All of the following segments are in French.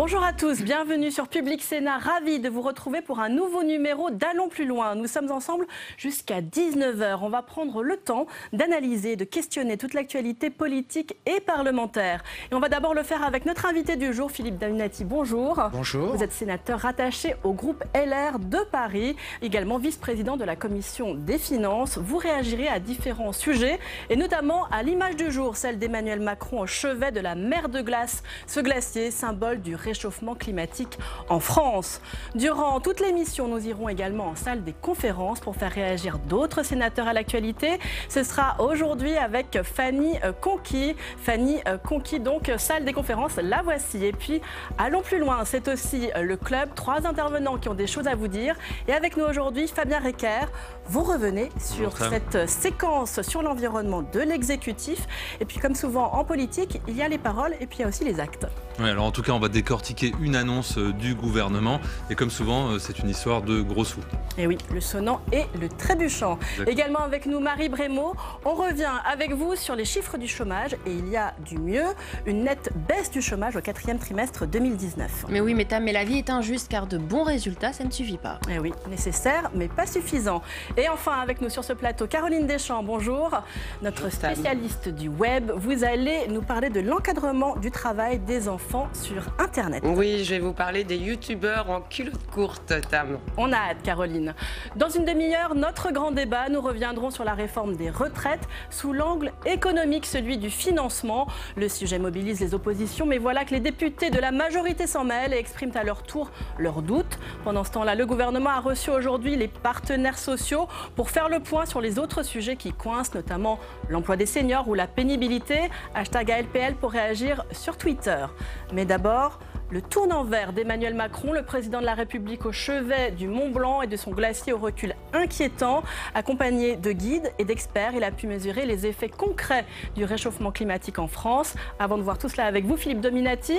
Bonjour à tous, bienvenue sur Public Sénat, ravi de vous retrouver pour un nouveau numéro d'Allons plus loin. Nous sommes ensemble jusqu'à 19h. On va prendre le temps d'analyser, de questionner toute l'actualité politique et parlementaire. Et on va d'abord le faire avec notre invité du jour, Philippe Dominati. Bonjour. Bonjour. Vous êtes sénateur rattaché au groupe LR de Paris, également vice-président de la Commission des Finances. Vous réagirez à différents sujets et notamment à l'image du jour, celle d'Emmanuel Macron au chevet de la mer de glace. Ce glacier, symbole du réchauffement climatique en France. Durant toute l'émission, nous irons également en salle des conférences pour faire réagir d'autres sénateurs à l'actualité. Ce sera aujourd'hui avec Fanny Conqui. Fanny Conqui, donc salle des conférences, la voici. Et puis, allons plus loin, c'est aussi le club. 3 intervenants qui ont des choses à vous dire. Et avec nous aujourd'hui, Fabien Recker. Vous revenez sur cette séquence sur l'environnement de l'exécutif. Et puis, comme souvent en politique, il y a les paroles et puis il y a aussi les actes. Oui, alors en tout cas, on va décortiquer une annonce du gouvernement. Et comme souvent, c'est une histoire de gros sous. Et oui, le sonnant et le trébuchant. Exactement. Également avec nous, Marie Brémaud. On revient avec vous sur les chiffres du chômage. Et il y a du mieux, une nette baisse du chômage au 4e trimestre 2019. Mais oui, mesdames, mais la vie est injuste car de bons résultats, ça ne suffit pas. Et oui, nécessaire, mais pas suffisant. Et enfin, avec nous sur ce plateau, Caroline Deschamps, bonjour. Notre spécialiste du web. Vous allez nous parler de l'encadrement du travail des enfants sur Internet. Oui, je vais vous parler des youtubeurs en culotte courte, Tam. On a hâte, Caroline. Dans une demi-heure, notre grand débat, nous reviendrons sur la réforme des retraites sous l'angle économique, celui du financement. Le sujet mobilise les oppositions, mais voilà que les députés de la majorité s'en mêlent et expriment à leur tour leurs doutes. Pendant ce temps-là, le gouvernement a reçu aujourd'hui les partenaires sociaux pour faire le point sur les autres sujets qui coincent, notamment l'emploi des seniors ou la pénibilité. #ALPL pour réagir sur Twitter. Mais d'abord, le tournant vert d'Emmanuel Macron, le président de la République au chevet du Mont Blanc et de son glacier au recul inquiétant. Accompagné de guides et d'experts, il a pu mesurer les effets concrets du réchauffement climatique en France. Avant de voir tout cela avec vous, Philippe Dominati,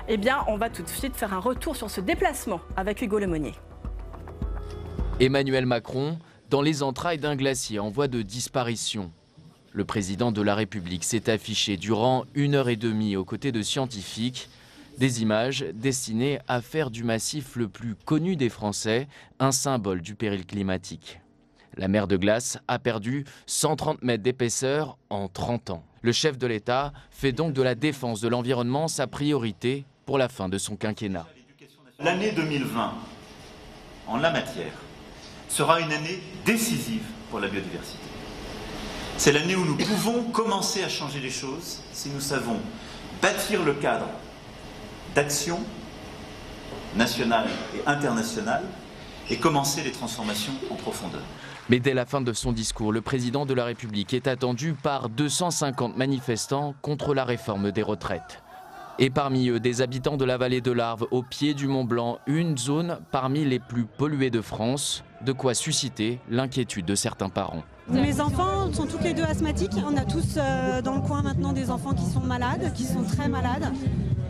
eh bien, on va tout de suite faire un retour sur ce déplacement avec Hugo Lemonnier. Emmanuel Macron, dans les entrailles d'un glacier en voie de disparition. Le président de la République s'est affiché durant 1h30 aux côtés de scientifiques. Des images destinées à faire du massif le plus connu des Français un symbole du péril climatique. La mer de glace a perdu 130 mètres d'épaisseur en 30 ans. Le chef de l'État fait donc de la défense de l'environnement sa priorité pour la fin de son quinquennat. L'année 2020, en la matière, sera une année décisive pour la biodiversité. C'est l'année où nous pouvons commencer à changer les choses si nous savons bâtir le cadre d'action nationale et internationale et commencer les transformations en profondeur. Mais dès la fin de son discours, le président de la République est attendu par 250 manifestants contre la réforme des retraites. Et parmi eux, des habitants de la vallée de l'Arve, au pied du Mont Blanc, une zone parmi les plus polluées de France, de quoi susciter l'inquiétude de certains parents. Mes enfants sont toutes les deux asthmatiques. On a tous dans le coin maintenant des enfants qui sont malades, qui sont très malades.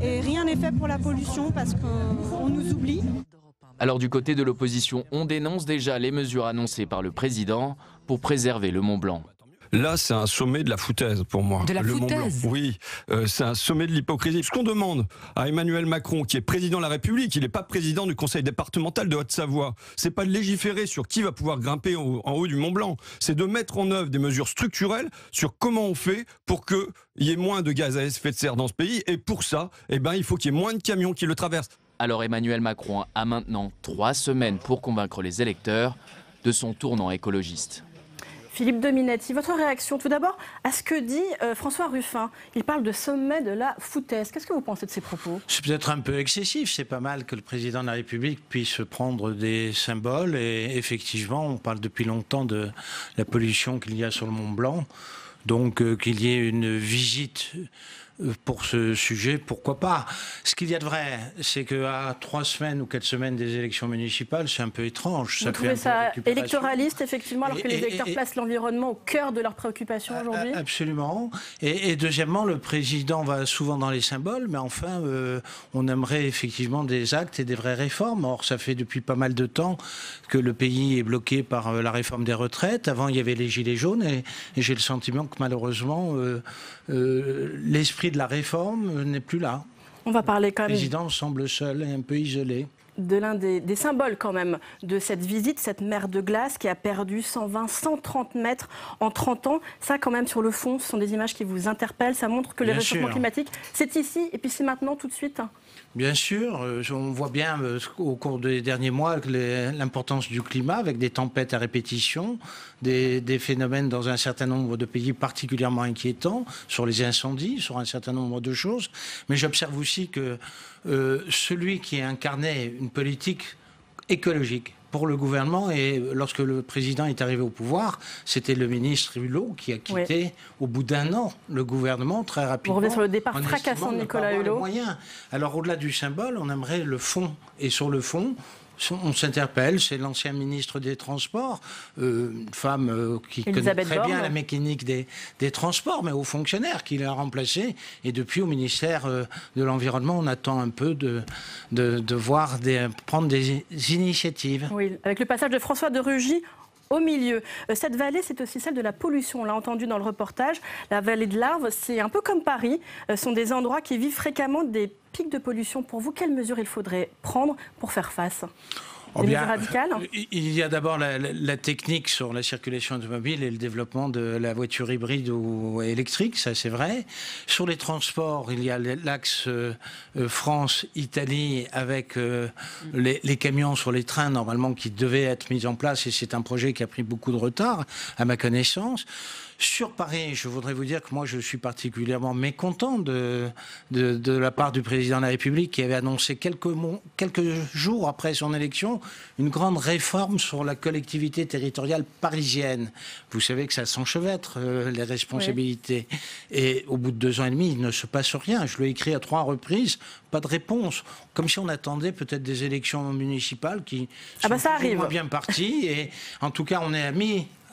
Et rien n'est fait pour la pollution parce qu'on nous oublie. Alors du côté de l'opposition, on dénonce déjà les mesures annoncées par le président pour préserver le Mont Blanc. Là, c'est un sommet de la foutaise pour moi. De la foutaise ? Oui, c'est un sommet de l'hypocrisie. Ce qu'on demande à Emmanuel Macron, qui est président de la République, il n'est pas président du conseil départemental de Haute-Savoie, c'est pas de légiférer sur qui va pouvoir grimper en haut du Mont Blanc, c'est de mettre en œuvre des mesures structurelles sur comment on fait pour qu'il y ait moins de gaz à effet de serre dans ce pays. Et pour ça, il faut qu'il y ait moins de camions qui le traversent. Alors Emmanuel Macron a maintenant 3 semaines pour convaincre les électeurs de son tournant écologiste. Philippe Dominati, votre réaction tout d'abord à ce que dit François Ruffin. Il parle de sommet de la foutaise. Qu'est-ce que vous pensez de ces propos ? C'est peut-être un peu excessif. C'est pas mal que le président de la République puisse prendre des symboles. Et effectivement, on parle depuis longtemps de la pollution qu'il y a sur le Mont Blanc. Donc qu'il y ait une visite pour ce sujet, pourquoi pas. Ce qu'il y a de vrai, c'est qu'à 3 semaines ou 4 semaines des élections municipales, c'est un peu étrange. Vous trouvez ça électoraliste, effectivement, alors que les électeurs placent l'environnement au cœur de leurs préoccupations aujourd'hui ? Absolument. Et deuxièmement, le président va souvent dans les symboles, mais enfin, on aimerait effectivement des actes et des vraies réformes. Or, ça fait depuis pas mal de temps que le pays est bloqué par la réforme des retraites. Avant, il y avait les gilets jaunes, et j'ai le sentiment que malheureusement, l'esprit de la réforme n'est plus là. On va parler quand Le même président semble seul et un peu isolé. de l'un des symboles quand même de cette visite, cette mer de glace qui a perdu 120, 130 mètres en 30 ans. Ça quand même sur le fond, ce sont des images qui vous interpellent. Ça montre que le réchauffement climatique, c'est ici et puis c'est maintenant tout de suite. Bien sûr, on voit bien au cours des derniers mois l'importance du climat avec des tempêtes à répétition, des phénomènes dans un certain nombre de pays particulièrement inquiétants, sur les incendies, sur un certain nombre de choses. Mais j'observe aussi que celui qui incarnait une politique écologique pour le gouvernement, et lorsque le président est arrivé au pouvoir, c'était le ministre Hulot qui a quitté au bout d'un an le gouvernement très rapidement. On revient sur le départ fracassant de Nicolas Hulot. Alors au-delà du symbole, on aimerait le fond. Et sur le fond, on s'interpelle, c'est l'ancien ministre des Transports, une femme qui connaît très bien la mécanique des transports, mais haut fonctionnaire qui l'a remplacé. Et depuis, au ministère de l'Environnement, on attend un peu de voir prendre des initiatives. Oui, avec le passage de François de Rugy au milieu. Cette vallée, c'est aussi celle de la pollution. On l'a entendu dans le reportage. La vallée de l'Arve, c'est un peu comme Paris. Ce sont des endroits qui vivent fréquemment des pics de pollution. Pour vous, quelles mesures il faudrait prendre pour faire face ? Des mesures radicales ? Il y a d'abord la technique sur la circulation automobile et le développement de la voiture hybride ou électrique, ça c'est vrai. Sur les transports, il y a l'axe France-Italie avec les camions sur les trains normalement qui devaient être mis en place, et c'est un projet qui a pris beaucoup de retard à ma connaissance. Sur Paris, je voudrais vous dire que moi je suis particulièrement mécontent de la part du président de la République qui avait annoncé quelques jours après son élection une grande réforme sur la collectivité territoriale parisienne. Vous savez que ça s'enchevêtre les responsabilités. Oui. Et au bout de 2 ans et demi, il ne se passe rien. Je l'ai écrit à 3 reprises, pas de réponse. Comme si on attendait peut-être des élections municipales qui sont plus bien parties. Et en tout cas, on est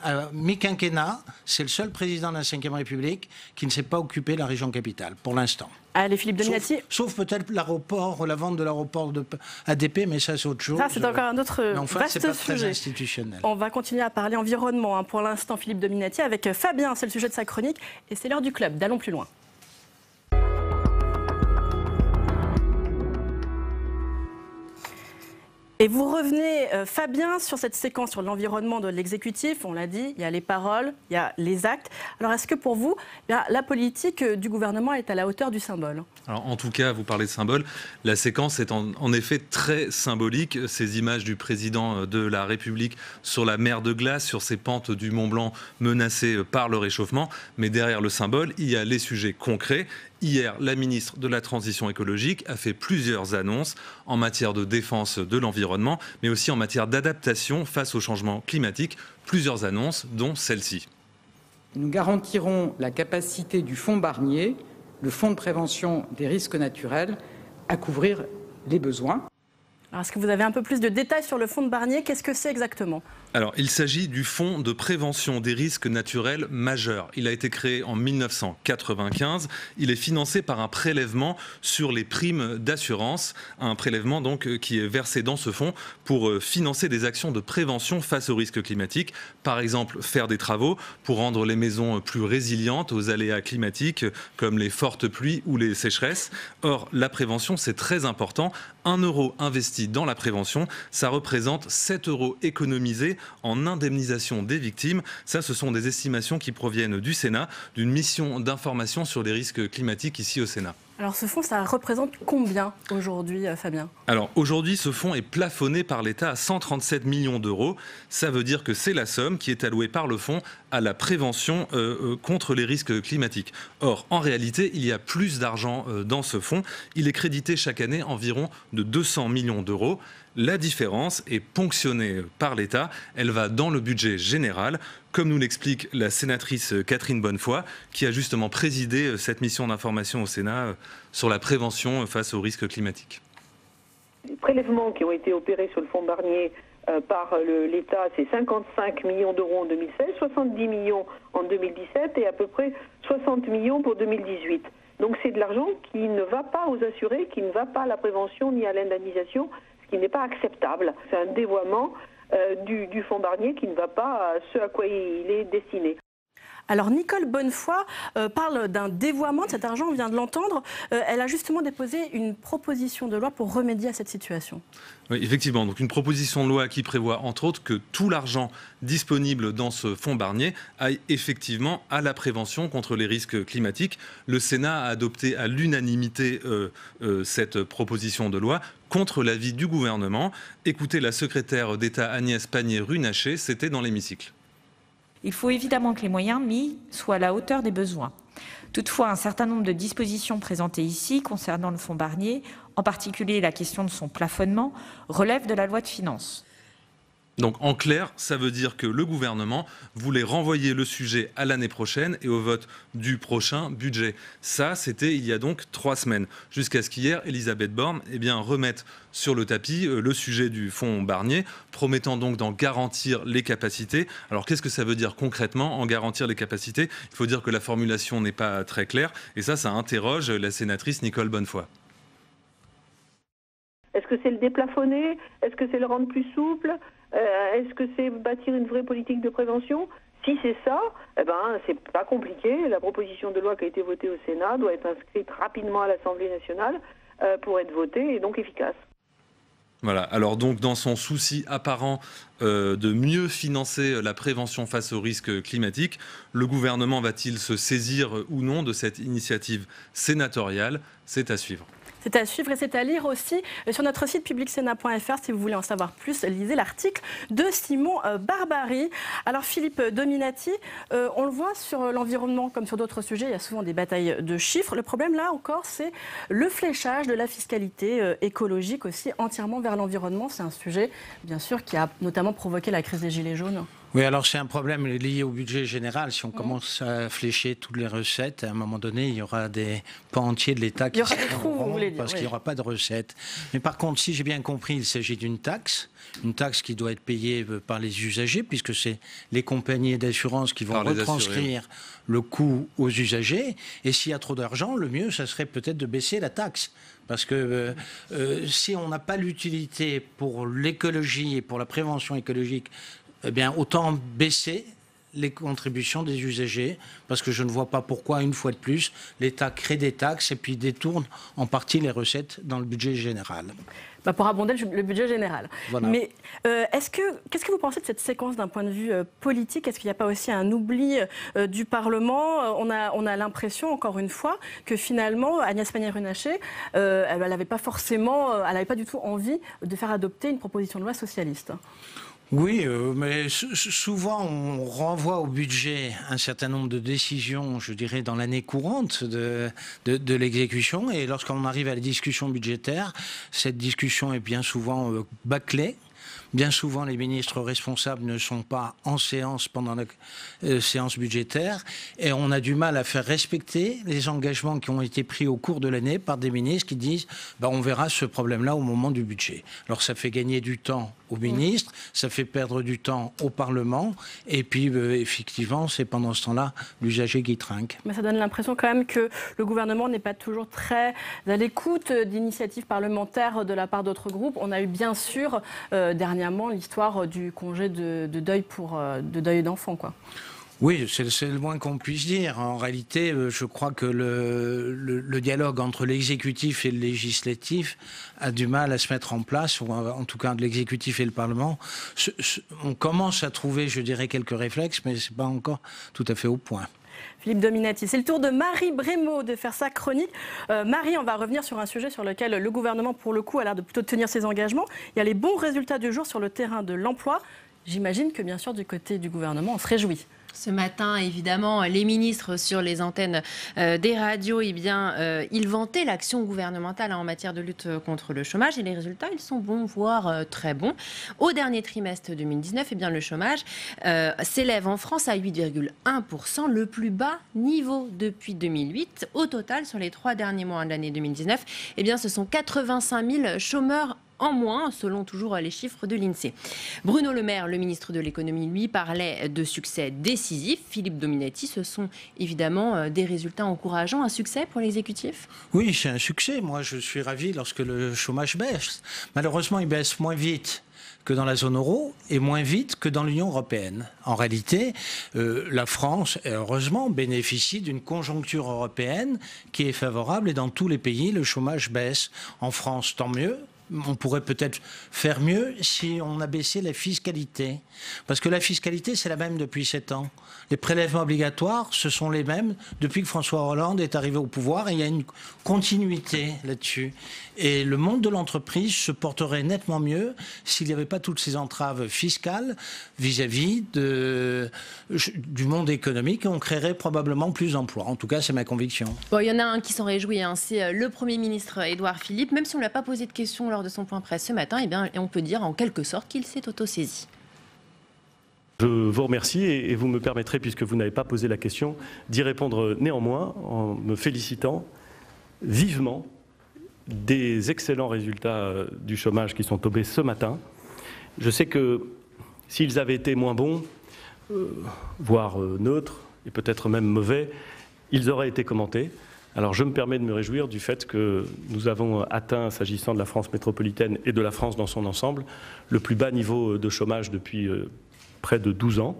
à mi-quinquennat, c'est le seul président de la Ve République qui ne s'est pas occupé de la région capitale, pour l'instant. Allez, Philippe Dominati. Sauf peut-être l'aéroport, la vente de l'aéroport de ADP, mais ça c'est autre chose. Ça c'est encore un autre vaste c'est pas sujet. Très institutionnel. On va continuer à parler environnement pour l'instant, Philippe Dominati, avec Fabien, c'est le sujet de sa chronique, et c'est l'heure du club, d'allons plus loin. Et vous revenez, Fabien, sur cette séquence sur l'environnement de l'exécutif. On l'a dit, il y a les paroles, il y a les actes. Alors, est-ce que pour vous, la politique du gouvernement est à la hauteur du symbole ? Alors, en tout cas, vous parlez de symbole. La séquence est en effet très symbolique. Ces images du président de la République sur la mer de glace, sur ces pentes du Mont Blanc menacées par le réchauffement. Mais derrière le symbole, il y a les sujets concrets. Hier, la ministre de la Transition écologique a fait plusieurs annonces en matière de défense de l'environnement, mais aussi en matière d'adaptation face au changement climatique. Plusieurs annonces, dont celle-ci. Nous garantirons la capacité du fonds Barnier, le fonds de prévention des risques naturels, à couvrir les besoins. Alors, est-ce que vous avez un peu plus de détails sur le fonds de Barnier ? Qu'est-ce que c'est exactement ? Alors, il s'agit du fonds de prévention des risques naturels majeurs. Il a été créé en 1995. Il est financé par un prélèvement sur les primes d'assurance, un prélèvement donc qui est versé dans ce fonds pour financer des actions de prévention face aux risques climatiques. Par exemple, faire des travaux pour rendre les maisons plus résilientes aux aléas climatiques comme les fortes pluies ou les sécheresses. Or, la prévention, c'est très important. 1 euro investi dans la prévention, ça représente 7 euros économisés en indemnisation des victimes. Ça, ce sont des estimations qui proviennent du Sénat, d'une mission d'information sur les risques climatiques ici au Sénat. Alors ce fonds, ça représente combien aujourd'hui, Fabien ? Alors aujourd'hui, ce fonds est plafonné par l'État à 137 millions d'euros. Ça veut dire que c'est la somme qui est allouée par le fonds à la prévention contre les risques climatiques. Or, en réalité, il y a plus d'argent dans ce fonds. Il est crédité chaque année environ de 200 millions d'euros. La différence est ponctionnée par l'État. Elle va dans le budget général, comme nous l'explique la sénatrice Catherine Bonnefoy, qui a justement présidé cette mission d'information au Sénat sur la prévention face aux risques climatiques. Les prélèvements qui ont été opérés sur le fonds Barnier par l'État, c'est 55 millions d'euros en 2016, 70 millions en 2017 et à peu près 60 millions pour 2018. Donc c'est de l'argent qui ne va pas aux assurés, qui ne va pas à la prévention ni à l'indemnisation, ce qui n'est pas acceptable. C'est un dévoiement du fonds Barnier qui ne va pas à ce à quoi il est destiné. Alors Nicole Bonnefoy parle d'un dévoiement de cet argent, on vient de l'entendre. Elle a justement déposé une proposition de loi pour remédier à cette situation. Oui, effectivement, donc une proposition de loi qui prévoit entre autres que tout l'argent disponible dans ce fonds Barnier aille effectivement à la prévention contre les risques climatiques. Le Sénat a adopté à l'unanimité cette proposition de loi contre l'avis du gouvernement. Écoutez la secrétaire d'État Agnès Pannier-Runacher, c'était dans l'hémicycle. Il faut évidemment que les moyens mis soient à la hauteur des besoins. Toutefois, un certain nombre de dispositions présentées ici concernant le fonds Barnier, en particulier la question de son plafonnement, relèvent de la loi de finances. Donc en clair, ça veut dire que le gouvernement voulait renvoyer le sujet à l'année prochaine et au vote du prochain budget. Ça, c'était il y a donc 3 semaines. Jusqu'à ce qu'hier, Elisabeth Borne remette sur le tapis le sujet du fonds Barnier, promettant donc d'en garantir les capacités. Alors qu'est-ce que ça veut dire concrètement, en garantir les capacités? Il faut dire que la formulation n'est pas très claire. Et ça interroge la sénatrice Nicole Bonnefoy. Est-ce que c'est le déplafonner? Est-ce que c'est le rendre plus souple? Est-ce que c'est bâtir une vraie politique de prévention? Si c'est ça, c'est pas compliqué. La proposition de loi qui a été votée au Sénat doit être inscrite rapidement à l'Assemblée nationale pour être votée et donc efficace. Voilà, alors donc dans son souci apparent de mieux financer la prévention face aux risques climatiques, le gouvernement va-t-il se saisir ou non de cette initiative sénatoriale? C'est à suivre. C'est à suivre et c'est à lire aussi sur notre site publicsénat.fr. Si vous voulez en savoir plus, lisez l'article de Simon Barbary. Alors Philippe Dominati, on le voit sur l'environnement comme sur d'autres sujets, il y a souvent des batailles de chiffres. Le problème là encore, c'est le fléchage de la fiscalité écologique aussi entièrement vers l'environnement. C'est un sujet bien sûr qui a notamment provoqué la crise des Gilets jaunes. Oui, alors c'est un problème lié au budget général. Si on commence à flécher toutes les recettes, à un moment donné, il y aura des pans entiers de l'État qui s'arrêteront parce qu'il n'y aura pas de recettes. Mais par contre, si j'ai bien compris, il s'agit d'une taxe qui doit être payée par les usagers, puisque c'est les compagnies d'assurance qui vont retranscrire le coût aux usagers. Et s'il y a trop d'argent, le mieux, ça serait peut-être de baisser la taxe. Parce que si on n'a pas l'utilité pour l'écologie et pour la prévention écologique, eh bien, autant baisser les contributions des usagers, parce que je ne vois pas pourquoi, une fois de plus, l'État crée des taxes et puis détourne en partie les recettes dans le budget général. Pour abonder le budget général. Voilà. Mais qu'est-ce que vous pensez de cette séquence d'un point de vue politique? Est-ce qu'il n'y a pas aussi un oubli du Parlement? On a l'impression, encore une fois, que finalement, Agnès Pannier-Runacher, elle n'avait pas du tout envie de faire adopter une proposition de loi socialiste. Oui, mais souvent on renvoie au budget un certain nombre de décisions, je dirais, dans l'année courante de l'exécution. Et lorsqu'on arrive à la discussion budgétaire, cette discussion est bien souvent bâclée. Bien souvent, les ministres responsables ne sont pas en séance pendant la séance budgétaire et on a du mal à faire respecter les engagements qui ont été pris au cours de l'année par des ministres qui disent on verra ce problème-là au moment du budget. Alors ça fait gagner du temps aux ministres, ça fait perdre du temps au Parlement et puis effectivement, c'est pendant ce temps-là l'usager qui trinque. Mais ça donne l'impression quand même que le gouvernement n'est pas toujours très à l'écoute d'initiatives parlementaires de la part d'autres groupes. On a eu bien sûr dernièrement l'histoire du congé de deuil d'enfant, quoi. Oui, c'est le moins qu'on puisse dire. En réalité, je crois que le dialogue entre l'exécutif et le législatif a du mal à se mettre en place, ou en tout cas l'exécutif et le Parlement. On commence à trouver, je dirais, quelques réflexes, mais ce n'est pas encore tout à fait au point. Philippe Dominati, c'est le tour de Marie Brémaud de faire sa chronique. Marie, on va revenir sur un sujet sur lequel le gouvernement, pour le coup, a l'air de plutôt tenir ses engagements. Il y a les bons résultats du jour sur le terrain de l'emploi. J'imagine que, bien sûr, du côté du gouvernement, on se réjouit. Ce matin, évidemment, les ministres sur les antennes des radios, ils vantaient l'action gouvernementale en matière de lutte contre le chômage. Et les résultats, ils sont bons, voire très bons. Au dernier trimestre 2019, le chômage s'élève en France à 8,1%, le plus bas niveau depuis 2008. Au total, sur les 3 derniers mois de l'année 2019, ce sont 85 000 chômeurs en moins, selon toujours les chiffres de l'INSEE. Bruno Le Maire, le ministre de l'économie, lui, parlait de succès décisif. Philippe Dominati, ce sont évidemment des résultats encourageants, un succès pour l'exécutif? Oui, c'est un succès. Moi, je suis ravi lorsque le chômage baisse. Malheureusement, il baisse moins vite que dans la zone euro et moins vite que dans l'Union européenne. En réalité, la France, heureusement, bénéficie d'une conjoncture européenne qui est favorable et dans tous les pays, le chômage baisse. En France, tant mieux. On pourrait peut-être faire mieux si on abaissait la fiscalité. Parce que la fiscalité, c'est la même depuis 7 ans. Les prélèvements obligatoires, ce sont les mêmes depuis que François Hollande est arrivé au pouvoir et il y a une continuité là-dessus. Et le monde de l'entreprise se porterait nettement mieux s'il n'y avait pas toutes ces entraves fiscales vis-à-vis du monde économique et on créerait probablement plus d'emplois. En tout cas, c'est ma conviction. Bon, il y en a un qui s'en réjouit, hein, c'est le Premier ministre Édouard Philippe. Même si on ne lui a pas posé de questions lors de son point presse ce matin, eh bien, on peut dire en quelque sorte qu'il s'est autosaisi. Je vous remercie et vous me permettrez, puisque vous n'avez pas posé la question, d'y répondre néanmoins en me félicitant vivement des excellents résultats du chômage qui sont tombés ce matin. Je sais que s'ils avaient été moins bons, voire neutres, et peut-être même mauvais, ils auraient été commentés. Alors je me permets de me réjouir du fait que nous avons atteint, s'agissant de la France métropolitaine et de la France dans son ensemble, le plus bas niveau de chômage depuis près de 12 ans.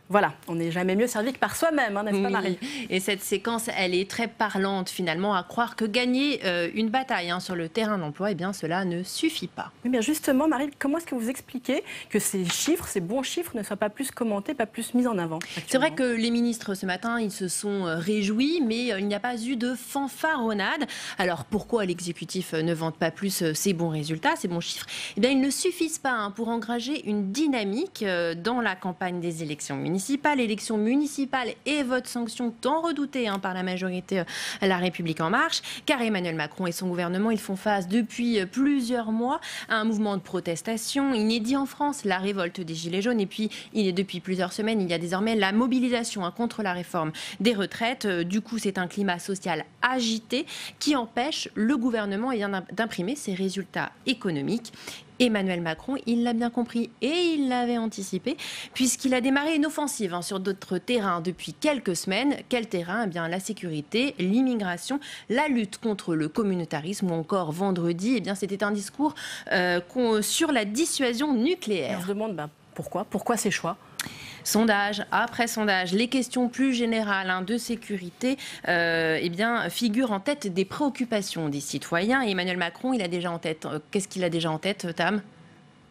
Voilà, on n'est jamais mieux servi que par soi-même, hein, n'est-ce pas Marie ? Et cette séquence, elle est très parlante finalement, à croire que gagner une bataille sur le terrain d'emploi, eh bien cela ne suffit pas. Oui, bien justement, Marie, comment est-ce que vous expliquez que ces chiffres, ces bons chiffres, ne soient pas plus commentés, pas plus mis en avant ? C'est vrai que les ministres ce matin, ils se sont réjouis, mais il n'y a pas eu de fanfaronnade. Alors pourquoi l'exécutif ne vante pas plus ces bons résultats, ces bons chiffres ? Eh bien, ils ne suffisent pas pour engager une dynamique dans la campagne des élections municipales. Élections municipales et vote sanction tant redouté par la majorité La République En Marche, car Emmanuel Macron et son gouvernement, ils font face depuis plusieurs mois à un mouvement de protestation inédit en France, la révolte des Gilets jaunes, et puis depuis plusieurs semaines, il y a désormais la mobilisation contre la réforme des retraites. Du coup, c'est un climat social agité qui empêche le gouvernement d'imprimer ses résultats économiques. Emmanuel Macron, il l'a bien compris et il l'avait anticipé, puisqu'il a démarré une offensive sur d'autres terrains depuis quelques semaines. Quel terrain ? Eh bien, la sécurité, l'immigration, la lutte contre le communautarisme ou encore vendredi, eh bien, c'était un discours sur la dissuasion nucléaire. On se demande pourquoi ces choix ? Sondage après sondage, les questions plus générales de sécurité figurent en tête des préoccupations des citoyens. Et Emmanuel Macron, il a déjà en tête. Qu'est-ce qu'il a déjà en tête, Tam ?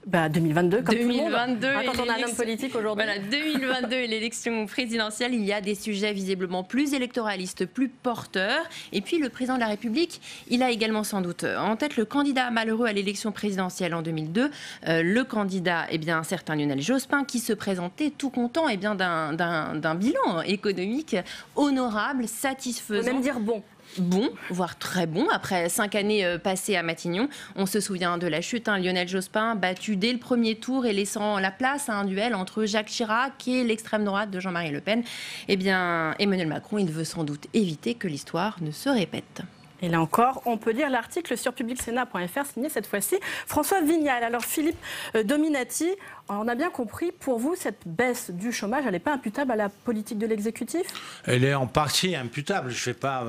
2022, comme 2022 tout le monde. Quand on a un homme politique aujourd'hui. Voilà, 2022 et l'élection présidentielle, il y a des sujets visiblement plus électoralistes, plus porteurs. Et puis le président de la République, il a également sans doute en tête le candidat malheureux à l'élection présidentielle en 2002, le candidat, un certain Lionel Jospin, qui se présentait tout content d'un bilan économique honorable, satisfaisant. On peut même dire bon. Bon, voire très bon, après 5 années passées à Matignon. On se souvient de la chute, Lionel Jospin battu dès le premier tour et laissant la place à un duel entre Jacques Chirac et l'extrême droite de Jean-Marie Le Pen. Emmanuel Macron, il veut sans doute éviter que l'histoire ne se répète. Et là encore, on peut lire l'article sur publicsénat.fr signé cette fois-ci François Vignal. Alors Philippe Dominati, on a bien compris, pour vous, cette baisse du chômage, elle n'est pas imputable à la politique de l'exécutif ? Elle est en partie imputable. Je ne vais pas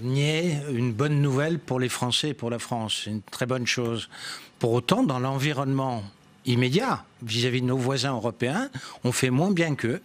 nier une bonne nouvelle pour les Français et pour la France. C'est une très bonne chose. Pour autant, dans l'environnement immédiat, vis-à-vis de nos voisins européens, on fait moins bien qu'eux.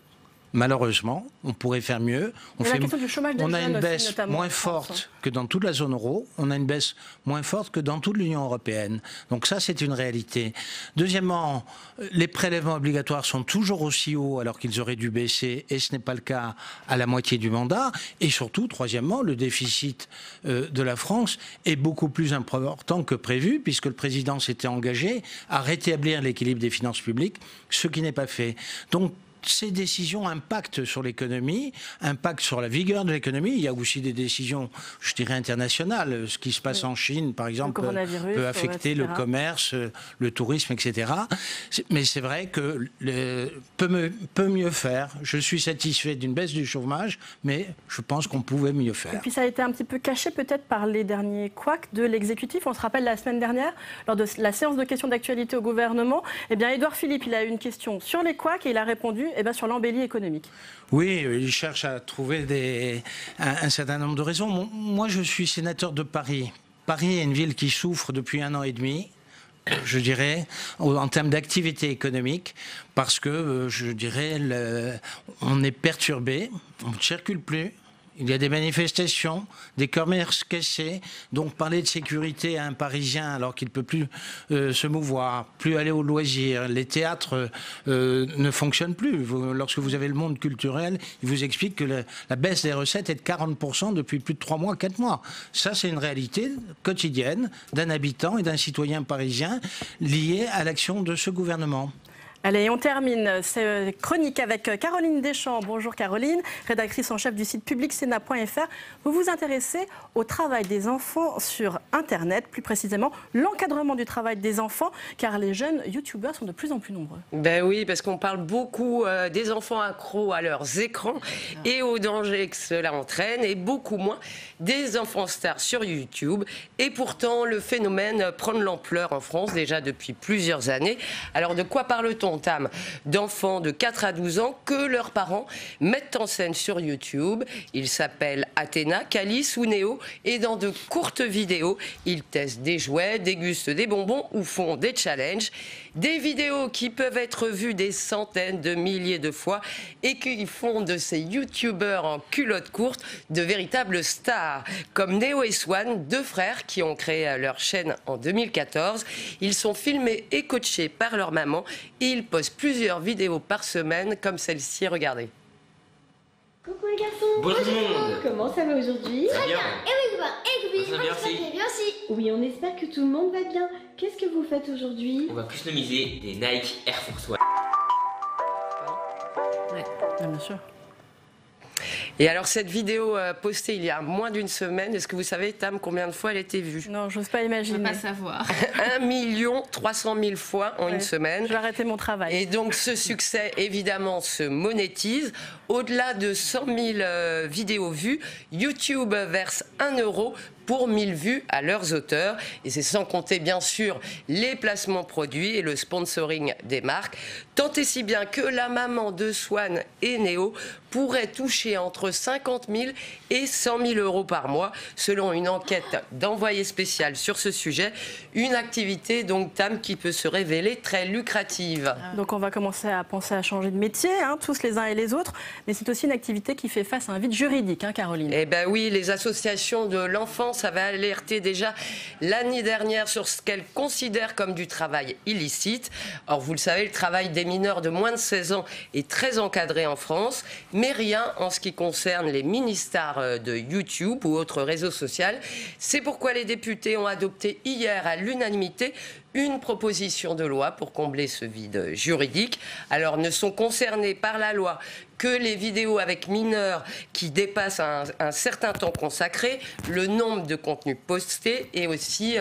Malheureusement, on pourrait faire mieux. On a une baisse moins forte que dans toute la zone euro. On a une baisse moins forte que dans toute l'Union européenne. Donc ça, c'est une réalité. Deuxièmement, les prélèvements obligatoires sont toujours aussi hauts alors qu'ils auraient dû baisser, et ce n'est pas le cas à la moitié du mandat. Et surtout, troisièmement, le déficit de la France est beaucoup plus important que prévu, puisque le président s'était engagé à rétablir l'équilibre des finances publiques, ce qui n'est pas fait. Donc, ces décisions impactent sur l'économie, impactent sur la vigueur de l'économie. Il y a aussi des décisions, je dirais, internationales. Ce qui se passe en Chine, par exemple, peut affecter le commerce, le tourisme, etc. Mais c'est vrai que peut mieux faire. Je suis satisfait d'une baisse du chômage, mais je pense qu'on pouvait mieux faire. Et puis ça a été un petit peu caché peut-être par les derniers couacs de l'exécutif. On se rappelle la semaine dernière, lors de la séance de questions d'actualité au gouvernement, Édouard Philippe, il a eu une question sur les couacs et il a répondu sur l'embellie économique. Oui, il cherche à trouver un certain nombre de raisons. Moi, je suis sénateur de Paris. Paris est une ville qui souffre depuis 1 an et demi je dirais, en termes d'activité économique, parce que, je dirais, on est perturbé, on ne circule plus. Il y a des manifestations, des commerces cassés. Donc parler de sécurité à un Parisien alors qu'il ne peut plus se mouvoir, plus aller aux loisirs, les théâtres ne fonctionnent plus. Lorsque vous avez le monde culturel, il vous explique que la baisse des recettes est de 40% depuis plus de 3 mois, 4 mois. Ça, c'est une réalité quotidienne d'un habitant et d'un citoyen parisien liée à l'action de ce gouvernement. Allez, on termine cette chronique avec Caroline Deschamps. Bonjour Caroline, rédactrice en chef du site publicsena.fr. Vous vous intéressez au travail des enfants sur Internet, plus précisément l'encadrement du travail des enfants, car les jeunes youtubeurs sont de plus en plus nombreux. Ben oui, parce qu'on parle beaucoup des enfants accros à leurs écrans et aux dangers que cela entraîne, et beaucoup moins des enfants stars sur YouTube. Et pourtant, le phénomène prend de l'ampleur en France déjà depuis plusieurs années. Alors de quoi parle-t-on, Tam? D'enfants de 4 à 12 ans que leurs parents mettent en scène sur YouTube. Ils s'appellent Athéna, Calice ou Néo, et dans de courtes vidéos, ils testent des jouets, dégustent des bonbons ou font des challenges. Des vidéos qui peuvent être vues des centaines de milliers de fois et qui font de ces youtubeurs en culotte courte de véritables stars. Comme Néo et Swan, 2 frères qui ont créé leur chaîne en 2014. Ils sont filmés et coachés par leur maman et ils postent plusieurs vidéos par semaine comme celle-ci, regardez. Coucou les garçons. Bonjour tout le monde. Comment ça va aujourd'hui? Très bien. Et oui, copain, et copine, Ça va bien aussi. bien aussi. Oui, on espère que tout le monde va bien. Qu'est-ce que vous faites aujourd'hui? On va customiser des Nike Air Force One. Ouais, bien sûr. Et alors cette vidéo postée il y a moins d'une semaine, est-ce que vous savez, Tam, combien de fois elle a été vue? Non, j'ose pas imaginer. Je ne peux pas savoir. 1 300 000 fois en une semaine. Je vais arrêter mon travail. Et donc ce succès, évidemment, se monétise. Au-delà de 100 000 vidéos vues, YouTube verse 1 € pour 1000 vues à leurs auteurs. Et c'est sans compter, bien sûr, les placements produits et le sponsoring des marques. Tant et si bien que la maman de Swan et Néo pourrait toucher entre 50 000 et 100 000 € par mois, selon une enquête d'envoyé spécial sur ce sujet. Une activité, donc, Tam, qui peut se révéler très lucrative. Donc on va commencer à penser à changer de métier, hein, tous les uns et les autres. Mais c'est aussi une activité qui fait face à un vide juridique, hein, Caroline. Eh bien oui, les associations de l'enfance avaient alerté déjà l'année dernière sur ce qu'elles considèrent comme du travail illicite. Or, vous le savez, le travail des mineurs de moins de 16 ans est très encadré en France, mais rien en ce qui concerne les mini-stars de YouTube ou autres réseaux sociaux. C'est pourquoi les députés ont adopté hier à l'unanimité une proposition de loi pour combler ce vide juridique. Alors, ne sont concernés par la loi que les vidéos avec mineurs qui dépassent un certain temps consacré, le nombre de contenus postés et aussi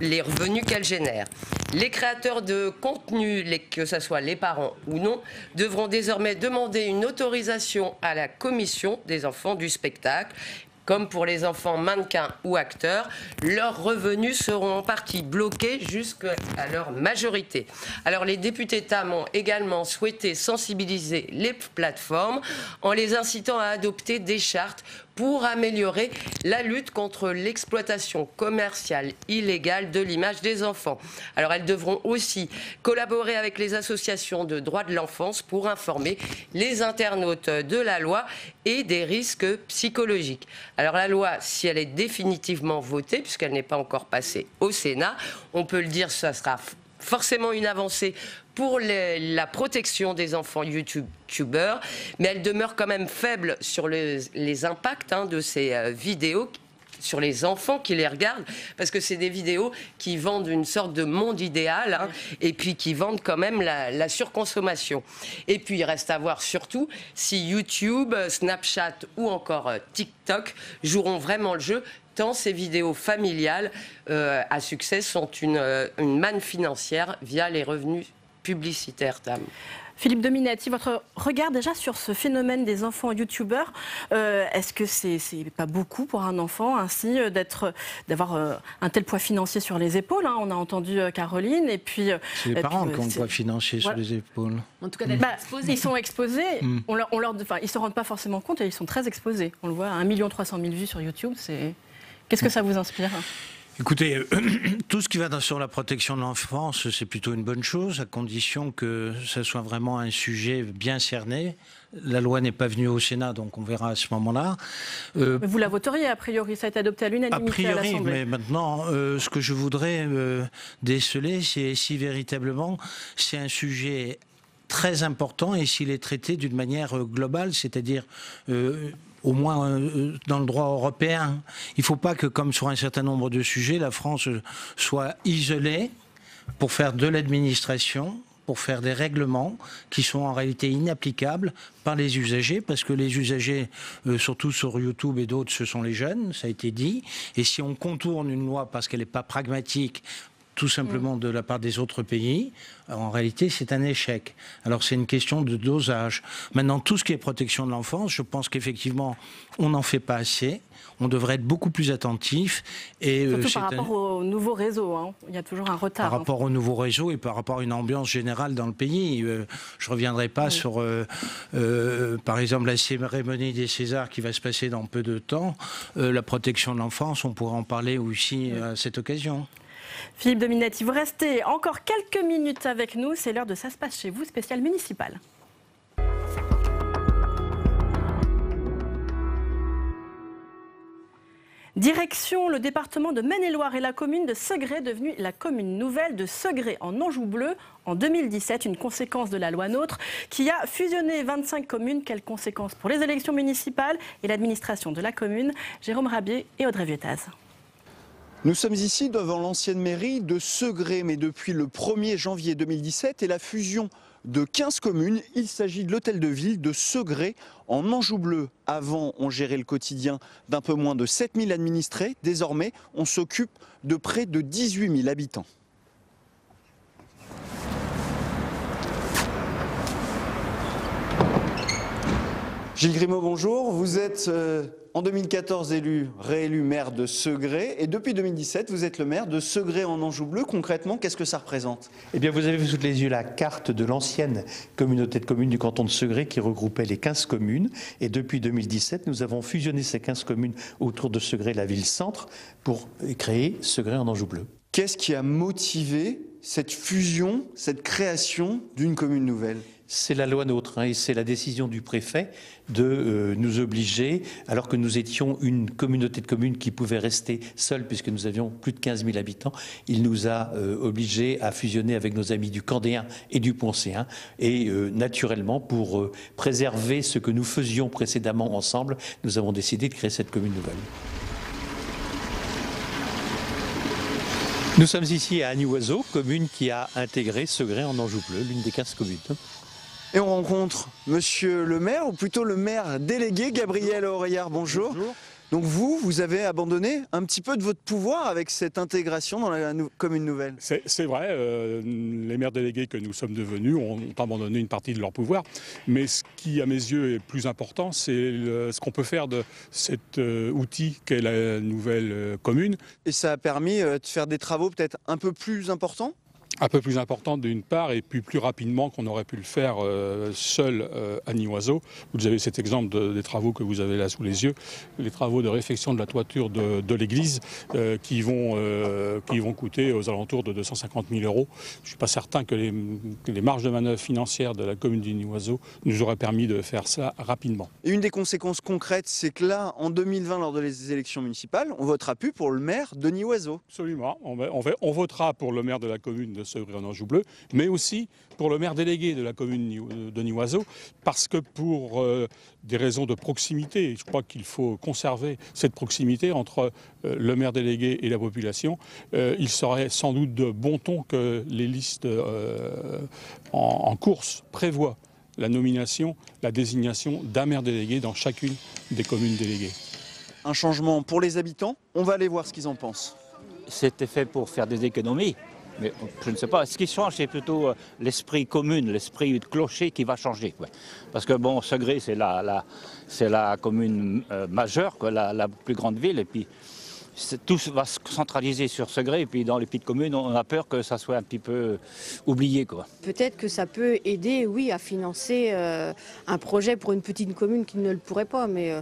les revenus qu'elles génèrent. Les créateurs de contenus, que ce soit les parents ou non, devront désormais demander une autorisation à la commission des enfants du spectacle. Comme pour les enfants mannequins ou acteurs, leurs revenus seront en partie bloqués jusqu'à leur majorité. Alors les députés TAM ont également souhaité sensibiliser les plateformes en les incitant à adopter des chartes pour améliorer la lutte contre l'exploitation commerciale illégale de l'image des enfants. Alors elles devront aussi collaborer avec les associations de droits de l'enfance pour informer les internautes de la loi et des risques psychologiques. Alors la loi, si elle est définitivement votée, puisqu'elle n'est pas encore passée au Sénat, on peut le dire, ça sera forcément une avancée pour la protection des enfants youtubeurs, mais elle demeure quand même faible sur les impacts de ces vidéos sur les enfants qui les regardent, parce que c'est des vidéos qui vendent une sorte de monde idéal, et puis qui vendent quand même la surconsommation. Et puis il reste à voir surtout si YouTube, Snapchat ou encore TikTok joueront vraiment le jeu, tant ces vidéos familiales à succès sont une manne financière via les revenus publicitaires, Tam. Philippe Dominati, votre regard déjà sur ce phénomène des enfants youtubeurs, est-ce que c'est pas beaucoup pour un enfant ainsi d'avoir un tel poids financier sur les épaules, hein? On a entendu Caroline, et puis... C'est les parents qui ont le poids financier sur les épaules. En tout cas, ils sont exposés, ils ne se rendent pas forcément compte, et ils sont très exposés. On le voit, 1 300 000 vues sur YouTube, qu'est-ce que ça vous inspire? Écoutez, tout ce qui va sur la protection de l'enfance, c'est plutôt une bonne chose, à condition que ce soit vraiment un sujet bien cerné. La loi n'est pas venue au Sénat, donc on verra à ce moment-là. Mais vous la voteriez, a priori, ça a été adopté à l'unanimité à l'Assemblée. Mais maintenant, ce que je voudrais déceler, c'est si véritablement c'est un sujet très important et s'il est traité d'une manière globale, c'est-à-dire au moins dans le droit européen. Il ne faut pas que, comme sur un certain nombre de sujets, la France soit isolée pour faire de l'administration, pour faire des règlements qui sont en réalité inapplicables par les usagers, parce que les usagers, surtout sur YouTube et d'autres, ce sont les jeunes, ça a été dit. Et si on contourne une loi parce qu'elle n'est pas pragmatique, tout simplement de la part des autres pays, en réalité c'est un échec. Alors c'est une question de dosage. Maintenant, tout ce qui est protection de l'enfance, je pense qu'effectivement on n'en fait pas assez, on devrait être beaucoup plus attentif. Et, surtout par rapport au nouveau réseau, hein. Il y a toujours un retard. Par rapport au nouveau réseau et par rapport à une ambiance générale dans le pays. Je ne reviendrai pas sur, par exemple, la cérémonie des Césars qui va se passer dans peu de temps. La protection de l'enfance, on pourra en parler aussi à cette occasion. Philippe Dominetti, vous restez encore quelques minutes avec nous. C'est l'heure de Ça se passe chez vous, spécial municipal. Direction le département de Maine-et-Loire et la commune de Segré, devenue la commune nouvelle de Segré en Anjou bleu en 2017, une conséquence de la loi NOTRe qui a fusionné 25 communes. Quelles conséquences pour les élections municipales et l'administration de la commune? Jérôme Rabier et Audrey Vuettaz. Nous sommes ici devant l'ancienne mairie de Segré, mais depuis le 1er janvier 2017 et la fusion de 15 communes, il s'agit de l'hôtel de ville de Segré en Anjou bleu. Avant, on gérait le quotidien d'un peu moins de 7000 administrés. Désormais, on s'occupe de près de 18 000 habitants. Gilles Grimaud, bonjour. Vous êtes en 2014 réélu maire de Segré et depuis 2017, vous êtes le maire de Segré en Anjou bleu. Concrètement, qu'est-ce que ça représente? Eh bien, vous avez sous les yeux la carte de l'ancienne communauté de communes du canton de Segré qui regroupait les 15 communes. Et depuis 2017, nous avons fusionné ces 15 communes autour de Segré, la ville-centre, pour créer Segré en Anjou bleu. Qu'est-ce qui a motivé cette fusion, cette création d'une commune nouvelle? C'est la loi NOTRe et c'est la décision du préfet de nous obliger, alors que nous étions une communauté de communes qui pouvait rester seule puisque nous avions plus de 15 000 habitants, il nous a obligés à fusionner avec nos amis du Candéen et du Poncéen et naturellement pour préserver ce que nous faisions précédemment ensemble, nous avons décidé de créer cette commune nouvelle. Nous sommes ici à Agny-Oiseau, commune qui a intégré Segré en Anjou bleu, l'une des 15 communes. Et on rencontre monsieur le maire, ou plutôt le maire délégué, Gabriel Oreillard. Bonjour. Bonjour. Donc vous avez abandonné un petit peu de votre pouvoir avec cette intégration dans la commune nouvelle. C'est vrai, les maires délégués que nous sommes devenus ont abandonné une partie de leur pouvoir. Mais ce qui, à mes yeux, est plus important, c'est ce qu'on peut faire de cet outil qu'est la nouvelle commune. Et ça a permis de faire des travaux peut-être un peu plus importants ? Un peu plus importante d'une part et puis plus rapidement qu'on aurait pu le faire seul à Agny-Oiseau. Vous avez cet exemple des travaux que vous avez là sous les yeux, les travaux de réfection de la toiture de l'église qui vont coûter aux alentours de 250 000 €. Je ne suis pas certain que les marges de manœuvre financières de la commune d'Agny-Oiseau nous auraient permis de faire ça rapidement. Et une des conséquences concrètes, c'est que là, en 2020, lors des élections municipales, on votera plus pour le maire d'Agny-Oiseau. Absolument, on votera pour le maire de la commune de Segré en Anjou bleu, mais aussi pour le maire délégué de la commune d'Agny-Oiseau, parce que pour des raisons de proximité, je crois qu'il faut conserver cette proximité entre le maire délégué et la population. Il serait sans doute de bon ton que les listes en course prévoient la nomination, la désignation d'un maire délégué dans chacune des communes déléguées. Un changement pour les habitants, on va aller voir ce qu'ils en pensent. C'était fait pour faire des économies. Mais je ne sais pas, ce qui change, c'est plutôt l'esprit commune, l'esprit de clocher qui va changer. Quoi. Parce que bon, Segré, c'est la commune majeure, quoi, la plus grande ville, et puis tout va se centraliser sur Segré, et puis dans les petites communes, on a peur que ça soit un petit peu oublié. Peut-être que ça peut aider, oui, à financer un projet pour une petite commune qui ne le pourrait pas, mais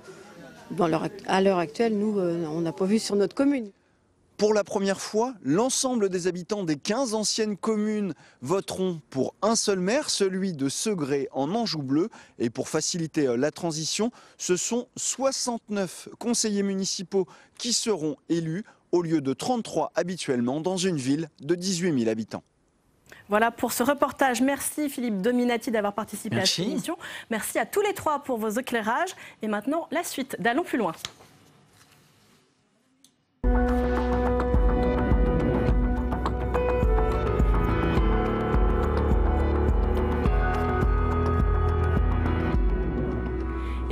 à l'heure actuelle, nous, on n'a pas vu sur notre commune. Pour la première fois, l'ensemble des habitants des 15 anciennes communes voteront pour un seul maire, celui de Segré en Anjou bleu. Et pour faciliter la transition, ce sont 69 conseillers municipaux qui seront élus au lieu de 33 habituellement dans une ville de 18 000 habitants. Voilà pour ce reportage. Merci Philippe Dominati d'avoir participé à cette émission. Merci à tous les trois pour vos éclairages. Et maintenant, la suite d'Allons plus loin.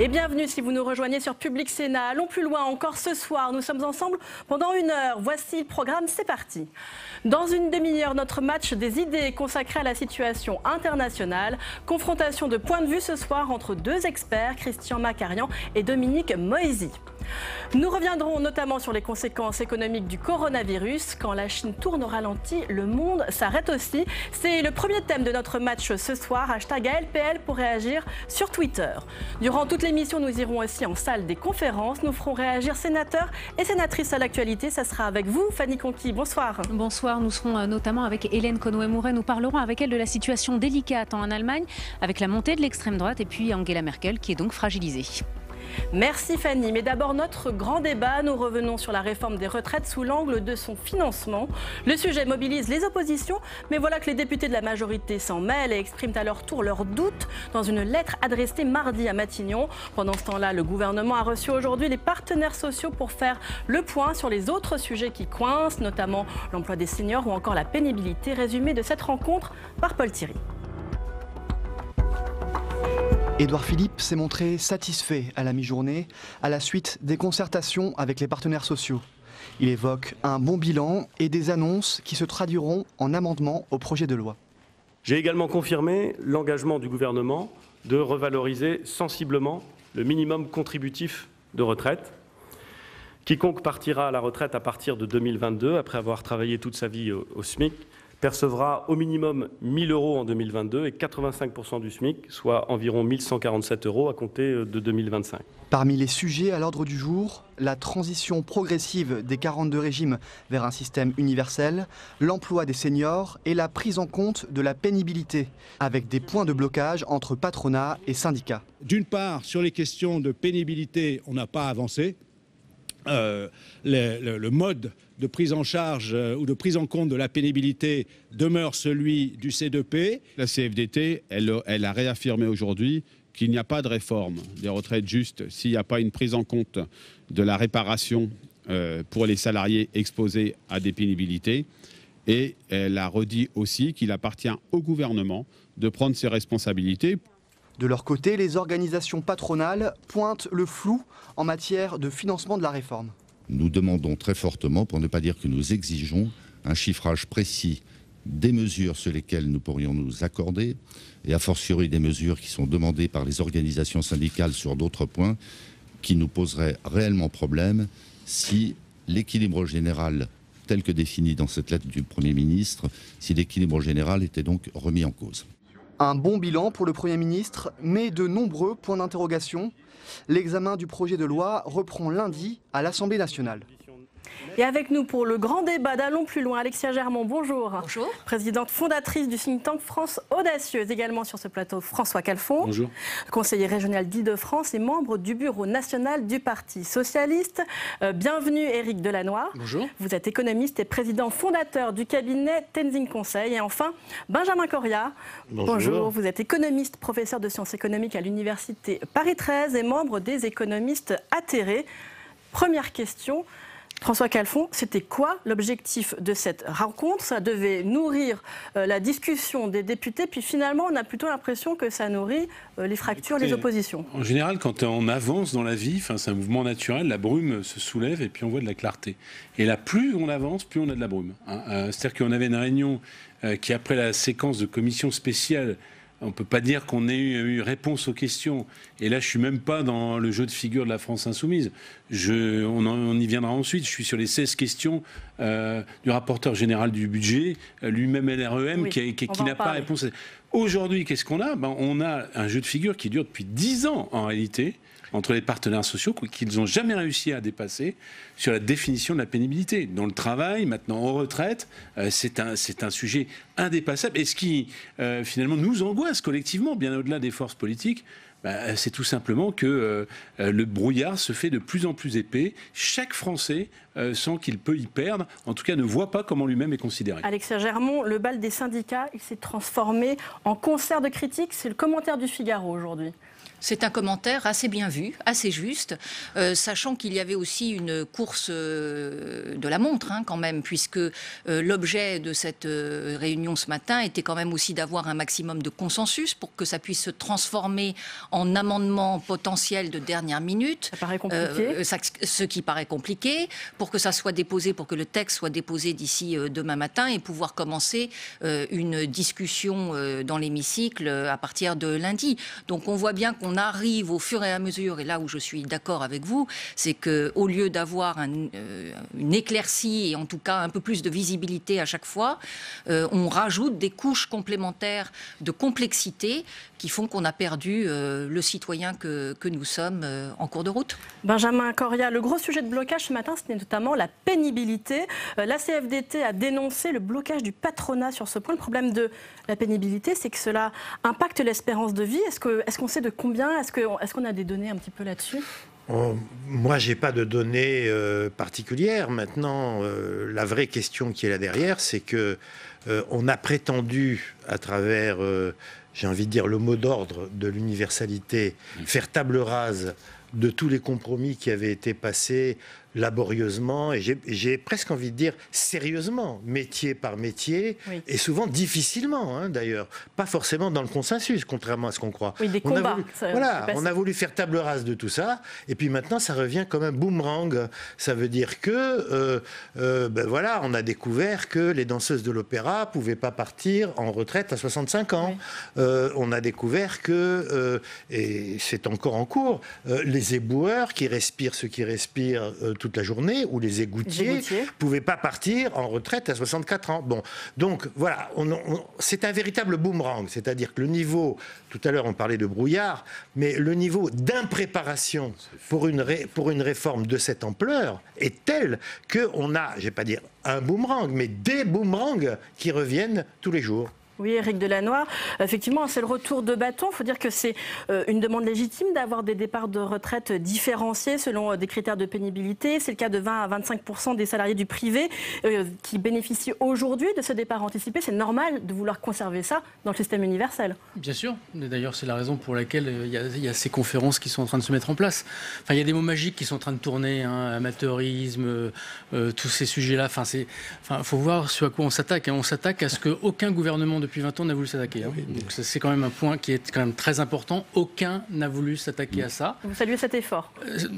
Et bienvenue si vous nous rejoignez sur Public Sénat. Allons plus loin encore ce soir. Nous sommes ensemble pendant 1 heure. Voici le programme, c'est parti. Dans une demi-heure, notre match des idées consacré à la situation internationale. Confrontation de points de vue ce soir entre 2 experts, Christian Macarian et Dominique Moïsi. Nous reviendrons notamment sur les conséquences économiques du coronavirus. Quand la Chine tourne au ralenti, le monde s'arrête aussi. C'est le premier thème de notre match ce soir. #ALPL pour réagir sur Twitter. Durant toute l'émission, nous irons aussi en salle des conférences. Nous ferons réagir sénateurs et sénatrices à l'actualité. Ça sera avec vous, Fanny Conqui. Bonsoir. Bonsoir. Nous serons notamment avec Hélène Conway-Mouret. Nous parlerons avec elle de la situation délicate en Allemagne, avec la montée de l'extrême droite et puis Angela Merkel qui est donc fragilisée. Merci Fanny. Mais d'abord, notre grand débat. Nous revenons sur la réforme des retraites sous l'angle de son financement. Le sujet mobilise les oppositions, mais voilà que les députés de la majorité s'en mêlent et expriment à leur tour leurs doutes dans une lettre adressée mardi à Matignon. Pendant ce temps-là, le gouvernement a reçu aujourd'hui les partenaires sociaux pour faire le point sur les autres sujets qui coincent, notamment l'emploi des seniors ou encore la pénibilité. Résumé de cette rencontre par Paul Thierry. Édouard Philippe s'est montré satisfait à la mi-journée à la suite des concertations avec les partenaires sociaux. Il évoque un bon bilan et des annonces qui se traduiront en amendements au projet de loi. J'ai également confirmé l'engagement du gouvernement de revaloriser sensiblement le minimum contributif de retraite. Quiconque partira à la retraite à partir de 2022, après avoir travaillé toute sa vie au SMIC, percevra au minimum 1 000 € en 2022 et 85% du SMIC, soit environ 1 147 € à compter de 2025. Parmi les sujets à l'ordre du jour, la transition progressive des 42 régimes vers un système universel, l'emploi des seniors et la prise en compte de la pénibilité, avec des points de blocage entre patronat et syndicats. D'une part, sur les questions de pénibilité, on n'a pas avancé. Le mode de prise en charge ou de prise en compte de la pénibilité demeure celui du C2P. La CFDT, elle a réaffirmé aujourd'hui qu'il n'y a pas de réforme des retraites juste s'il n'y a pas une prise en compte de la réparation pour les salariés exposés à des pénibilités. Et elle a redit aussi qu'il appartient au gouvernement de prendre ses responsabilités. De leur côté, les organisations patronales pointent le flou en matière de financement de la réforme. Nous demandons très fortement, pour ne pas dire que nous exigeons, un chiffrage précis des mesures sur lesquelles nous pourrions nous accorder, et a fortiori des mesures qui sont demandées par les organisations syndicales sur d'autres points, qui nous poseraient réellement problème si l'équilibre général, tel que défini dans cette lettre du Premier ministre, si l'équilibre général était donc remis en cause. Un bon bilan pour le Premier ministre, mais de nombreux points d'interrogation. L'examen du projet de loi reprend lundi à l'Assemblée nationale. Et avec nous pour le grand débat d'Allons plus loin, Alexia Germont, bonjour. Bonjour. Présidente fondatrice du think tank France Audacieuse. Également sur ce plateau, François Calfon. Bonjour. Conseiller régional d'Île-de-France et membre du bureau national du Parti socialiste. Bienvenue Éric Delannoy. Bonjour. Vous êtes économiste et président fondateur du cabinet Tenzing Conseil. Et enfin, Benjamin Coria. Bonjour. Bonjour. Vous êtes économiste, professeur de sciences économiques à l'université Paris 13 et membre des économistes atterrés. Première question. François Calfon, c'était quoi l'objectif de cette rencontre? Ça devait nourrir la discussion des députés, puis finalement on a plutôt l'impression que ça nourrit les fractures, les oppositions. En général, quand on avance dans la vie, c'est un mouvement naturel, la brume se soulève et puis on voit de la clarté. Et là, plus on avance, plus on a de la brume. C'est-à-dire qu'on avait une réunion qui, après la séquence de commission spéciale, on ne peut pas dire qu'on ait eu réponse aux questions. Et là, je ne suis même pas dans le jeu de figure de la France insoumise. On y viendra ensuite. Je suis sur les 16 questions du rapporteur général du budget, lui-même LREM, qui n'a pas réponse. Aujourd'hui, qu'est-ce qu'on a? On a un jeu de figure qui dure depuis 10 ans, en réalité, entre les partenaires sociaux qu'ils n'ont jamais réussi à dépasser sur la définition de la pénibilité. Dans le travail, maintenant en retraite, c'est un sujet indépassable. Et ce qui, finalement, nous angoisse collectivement, bien au-delà des forces politiques, c'est tout simplement que le brouillard se fait de plus en plus épais. Chaque Français sent qu'il peut y perdre, en tout cas ne voit pas comment lui-même est considéré. Alexia Germont, le bal des syndicats, il s'est transformé en concert de critiques. C'est le commentaire du Figaro aujourd'hui. C'est un commentaire assez bien vu, assez juste, sachant qu'il y avait aussi une course de la montre quand même, puisque l'objet de cette réunion ce matin était quand même aussi d'avoir un maximum de consensus pour que ça puisse se transformer en amendement potentiel de dernière minute. Ça paraît compliqué. Ce qui paraît compliqué, pour que ça soit déposé, pour que le texte soit déposé d'ici demain matin et pouvoir commencer une discussion dans l'hémicycle à partir de lundi. Donc on voit bien qu'on arrive au fur et à mesure, et là où je suis d'accord avec vous, c'est qu'au lieu d'avoir une éclaircie et en tout cas un peu plus de visibilité à chaque fois, on rajoute des couches complémentaires de complexité qui font qu'on a perdu le citoyen que nous sommes en cours de route. Benjamin Coria, le gros sujet de blocage ce matin, c'était notamment la pénibilité. La CFDT a dénoncé le blocage du patronat sur ce point. Le problème de la pénibilité, c'est que cela impacte l'espérance de vie. Est-ce qu'on sait de combien? Est-ce qu'on a des données un petit peu là-dessus? Moi, je n'ai pas de données particulières. Maintenant, la vraie question qui est là derrière, c'est qu'on a prétendu, à travers, j'ai envie de dire, le mot d'ordre de l'universalité, faire table rase de tous les compromis qui avaient été passés laborieusement, et j'ai presque envie de dire sérieusement, métier par métier, oui. Et souvent difficilement, d'ailleurs, pas forcément dans le consensus, contrairement à ce qu'on croit. Oui, des combats. On a voulu faire table rase de tout ça, et puis maintenant ça revient comme un boomerang. Ça veut dire que, on a découvert que les danseuses de l'opéra pouvaient pas partir en retraite à 65 ans. Oui. On a découvert que, et c'est encore en cours, les éboueurs qui respirent ce qui respirent toute la journée, ou les égoutiers ne pouvaient pas partir en retraite à 64 ans. Bon, donc voilà, c'est un véritable boomerang, c'est-à-dire que le niveau, tout à l'heure on parlait de brouillard, mais le niveau d'impréparation pour une réforme de cette ampleur est tel qu'on a, je ne vais pas dire un boomerang, mais des boomerangs qui reviennent tous les jours. Oui, Éric Delannoy, effectivement, c'est le retour de bâton. Il faut dire que c'est une demande légitime d'avoir des départs de retraite différenciés selon des critères de pénibilité. C'est le cas de 20 à 25% des salariés du privé qui bénéficient aujourd'hui de ce départ anticipé. C'est normal de vouloir conserver ça dans le système universel. Bien sûr. D'ailleurs, c'est la raison pour laquelle il y a ces conférences qui sont en train de se mettre en place. Enfin, il y a des mots magiques qui sont en train de tourner, amateurisme, tous ces sujets-là. Faut voir ce à quoi on s'attaque. On s'attaque à ce qu'aucun gouvernement depuis 20 ans n'a voulu s'attaquer. Oui. Donc c'est quand même un point qui est quand même très important. Aucun n'a voulu s'attaquer à ça. Vous saluez cet effort?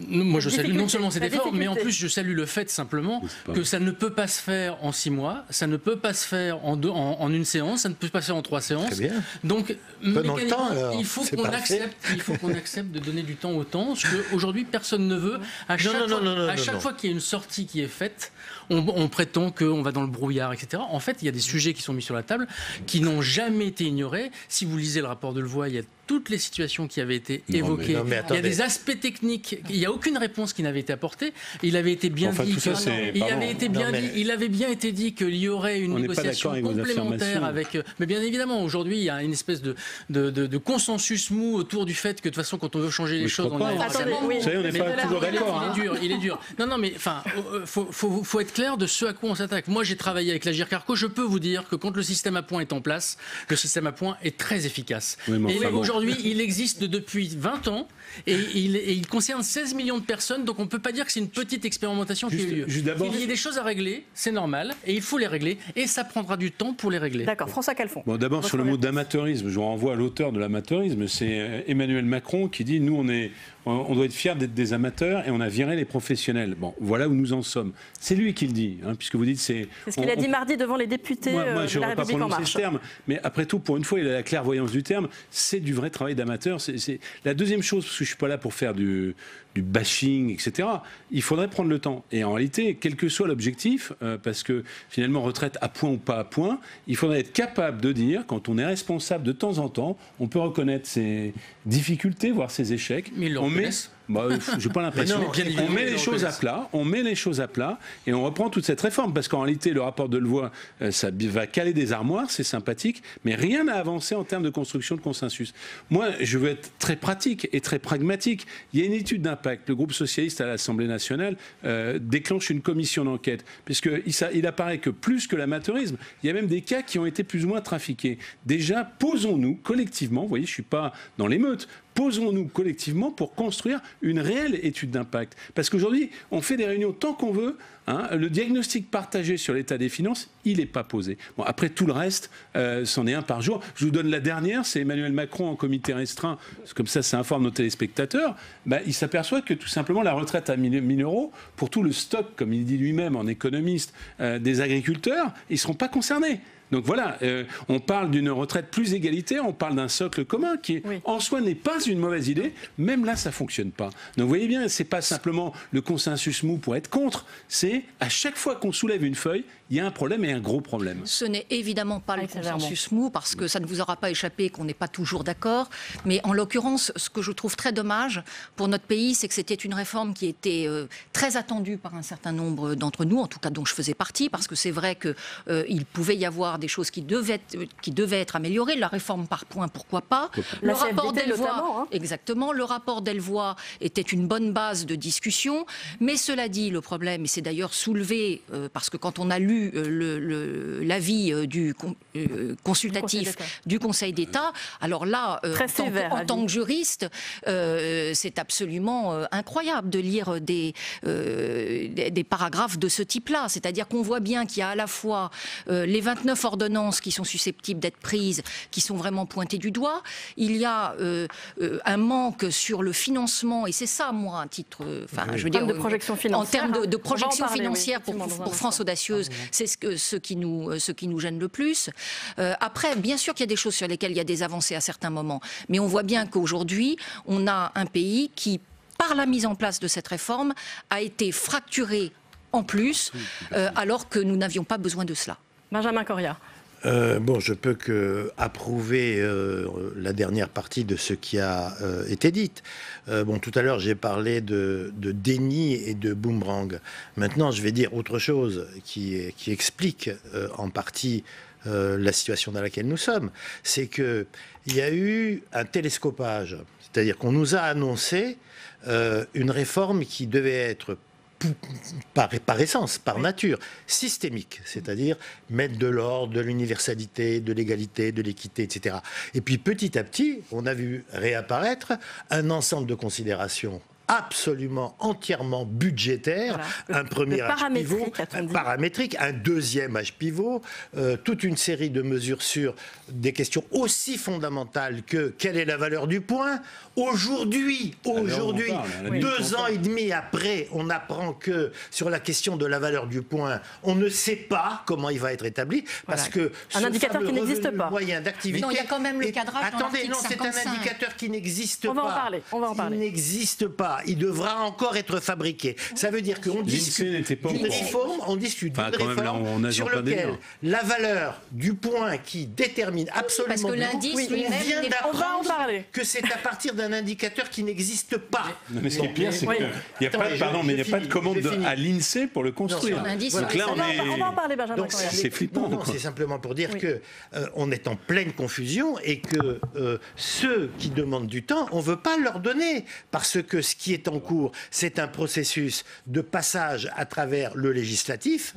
Moi, je salue non seulement cet effort, mais en plus, je salue le fait simplement que ça ne peut pas se faire en 6 mois, ça ne peut pas se faire en une séance, ça ne peut pas se faire en 3 séances. Très bien. Donc, mécaniquement, il faut qu'on accepte de donner du temps au temps, ce qu'aujourd'hui, personne ne veut. À chaque fois qu'il y a une sortie qui est faite, on prétend qu'on va dans le brouillard, etc. En fait, il y a des sujets qui sont mis sur la table qui n'ont jamais été ignorés. Si vous lisez le rapport de Levoy, il y a toutes les situations qui avaient été évoquées. Il y a des aspects techniques. Il n'y a aucune réponse qui n'avait été apportée. Il avait été bien dit. Il avait bien été dit qu'il y aurait une négociation complémentaire avec. Mais bien évidemment, aujourd'hui, il y a une espèce de consensus mou autour du fait que de toute façon, quand on veut changer les choses, on a. Vous savez, on n'est pas toujours d'accord. Il est dur. Non, mais enfin, faut être clair de ce à quoi on s'attaque. Moi, j'ai travaillé avec l'Agir Carco. Je peux vous dire que quand le système à points est en place, le système à points est très efficace. Et aujourd'hui, il existe depuis 20 ans et il concerne 16 millions de personnes. Donc on ne peut pas dire que c'est une petite expérimentation qui a eu lieu. Il y a des choses à régler, c'est normal, et il faut les régler. Et ça prendra du temps pour les régler. D'accord. François Calfon. Bon, d'abord, sur le mot d'amateurisme, je vous renvoie à l'auteur de l'amateurisme. C'est Emmanuel Macron qui dit « Nous, on doit être fiers d'être des amateurs et on a viré les professionnels. » Bon, voilà où nous en sommes. C'est lui qui le dit, puisque vous dites c'est... C'est ce qu'il a dit mardi devant les députés moi, de la République En Marche. Ce terme, mais après tout, pour une fois, il a la clairvoyance du terme. C'est du vrai travail d'amateur. La deuxième chose, parce que je ne suis pas là pour faire du bashing, etc. Il faudrait prendre le temps. Et en réalité, quel que soit l'objectif, parce que finalement, retraite à point ou pas à point, il faudrait être capable de dire, quand on est responsable de temps en temps, on peut reconnaître ses difficultés, voire ses échecs. Mais ils le reconnaissent. J'ai pas l'impression. On met les choses à plat, et on reprend toute cette réforme, parce qu'en réalité, le rapport de Delevoye, ça va caler des armoires, c'est sympathique, mais rien n'a avancé en termes de construction de consensus. Moi, je veux être très pratique et très pragmatique. Il y a une étude d'impact. Le groupe socialiste à l'Assemblée nationale déclenche une commission d'enquête, puisqu'il apparaît que plus que l'amateurisme, il y a même des cas qui ont été plus ou moins trafiqués. Déjà, posons-nous collectivement, vous voyez, je ne suis pas dans l'émeute, posons-nous collectivement pour construire une réelle étude d'impact. Parce qu'aujourd'hui, on fait des réunions tant qu'on veut. Le diagnostic partagé sur l'état des finances, il n'est pas posé. Bon, après, tout le reste, c'en est un par jour. Je vous donne la dernière, c'est Emmanuel Macron en comité restreint. Comme ça informe nos téléspectateurs. Il s'aperçoit que tout simplement, la retraite à 1 000 euros, pour tout le stock, comme il dit lui-même en économiste, des agriculteurs, ils ne seront pas concernés. Donc voilà, on parle d'une retraite plus égalitaire, on parle d'un socle commun qui, en soi, n'est pas une mauvaise idée. Même là, ça ne fonctionne pas. Donc vous voyez bien, ce n'est pas simplement le consensus mou pour être contre, c'est à chaque fois qu'on soulève une feuille, il y a un problème et un gros problème. Ce n'est évidemment pas le consensus mou, parce que ça ne vous aura pas échappé qu'on n'est pas toujours d'accord. Mais en l'occurrence, ce que je trouve très dommage pour notre pays, c'est que c'était une réforme qui était très attendue par un certain nombre d'entre nous, en tout cas dont je faisais partie, parce que c'est vrai qu'il pouvait y avoir des choses qui devaient être améliorées. La réforme par points, pourquoi pas. Le rapport Delevoye, exactement. Le rapport Delevoye était une bonne base de discussion. Mais cela dit, le problème, et c'est d'ailleurs soulevé, parce que quand on a lu l'avis du consultatif du Conseil d'État, alors là, en tant que juriste, c'est absolument incroyable de lire des paragraphes de ce type-là. C'est-à-dire qu'on voit bien qu'il y a à la fois les 29 ordonnances qui sont susceptibles d'être prises, qui sont vraiment pointées du doigt. Il y a un manque sur le financement, et c'est ça, moi, un titre, je veux dire, de projection financière, en termes de projection financière pour France Audacieuse, c'est ce qui nous gêne le plus. Après, bien sûr qu'il y a des choses sur lesquelles il y a des avancées à certains moments, mais on voit bien qu'aujourd'hui, on a un pays qui, par la mise en place de cette réforme, a été fracturé en plus, alors que nous n'avions pas besoin de cela. Benjamin Correa. Je peux que approuver la dernière partie de ce qui a été dit. Tout à l'heure, j'ai parlé de déni et de boomerang. Maintenant, je vais dire autre chose qui explique en partie la situation dans laquelle nous sommes. C'est qu'il y a eu un télescopage. C'est-à-dire qu'on nous a annoncé une réforme qui devait être par essence, par nature, systémique, c'est-à-dire mettre de l'ordre, de l'universalité, de l'égalité, de l'équité, etc. Et puis petit à petit, on a vu réapparaître un ensemble de considérations absolument, entièrement budgétaire, un premier âge pivot, paramétrique, un deuxième âge pivot, toute une série de mesures sur des questions aussi fondamentales que quelle est la valeur du point. Aujourd'hui, 2 ans et demi après, on apprend que sur la question de la valeur du point, on ne sait pas comment il va être établi, parce que un indicateur qui n'existe pas. Moyen d'activité. Non, il y a quand même le cadrage. Attendez, non, c'est un indicateur qui n'existe pas. On va en parler. Il n'existe pas. Il devra encore être fabriqué. Ça veut dire qu'on discute d'une réforme, sur laquelle la valeur du point qui détermine absolument parce que l'indice lui-même, vient d'apprendre que c'est à partir d'un indicateur qui n'existe pas. Non, mais ce qui est pire, c'est qu'il n'y a pas de commande à l'INSEE pour le construire. Donc là, on va en parler, Benjamin. C'est flippant. Non, c'est simplement pour dire que on est en pleine confusion et que ceux qui demandent du temps, on ne veut pas leur donner, parce que ce qui est en cours, c'est un processus de passage à travers le législatif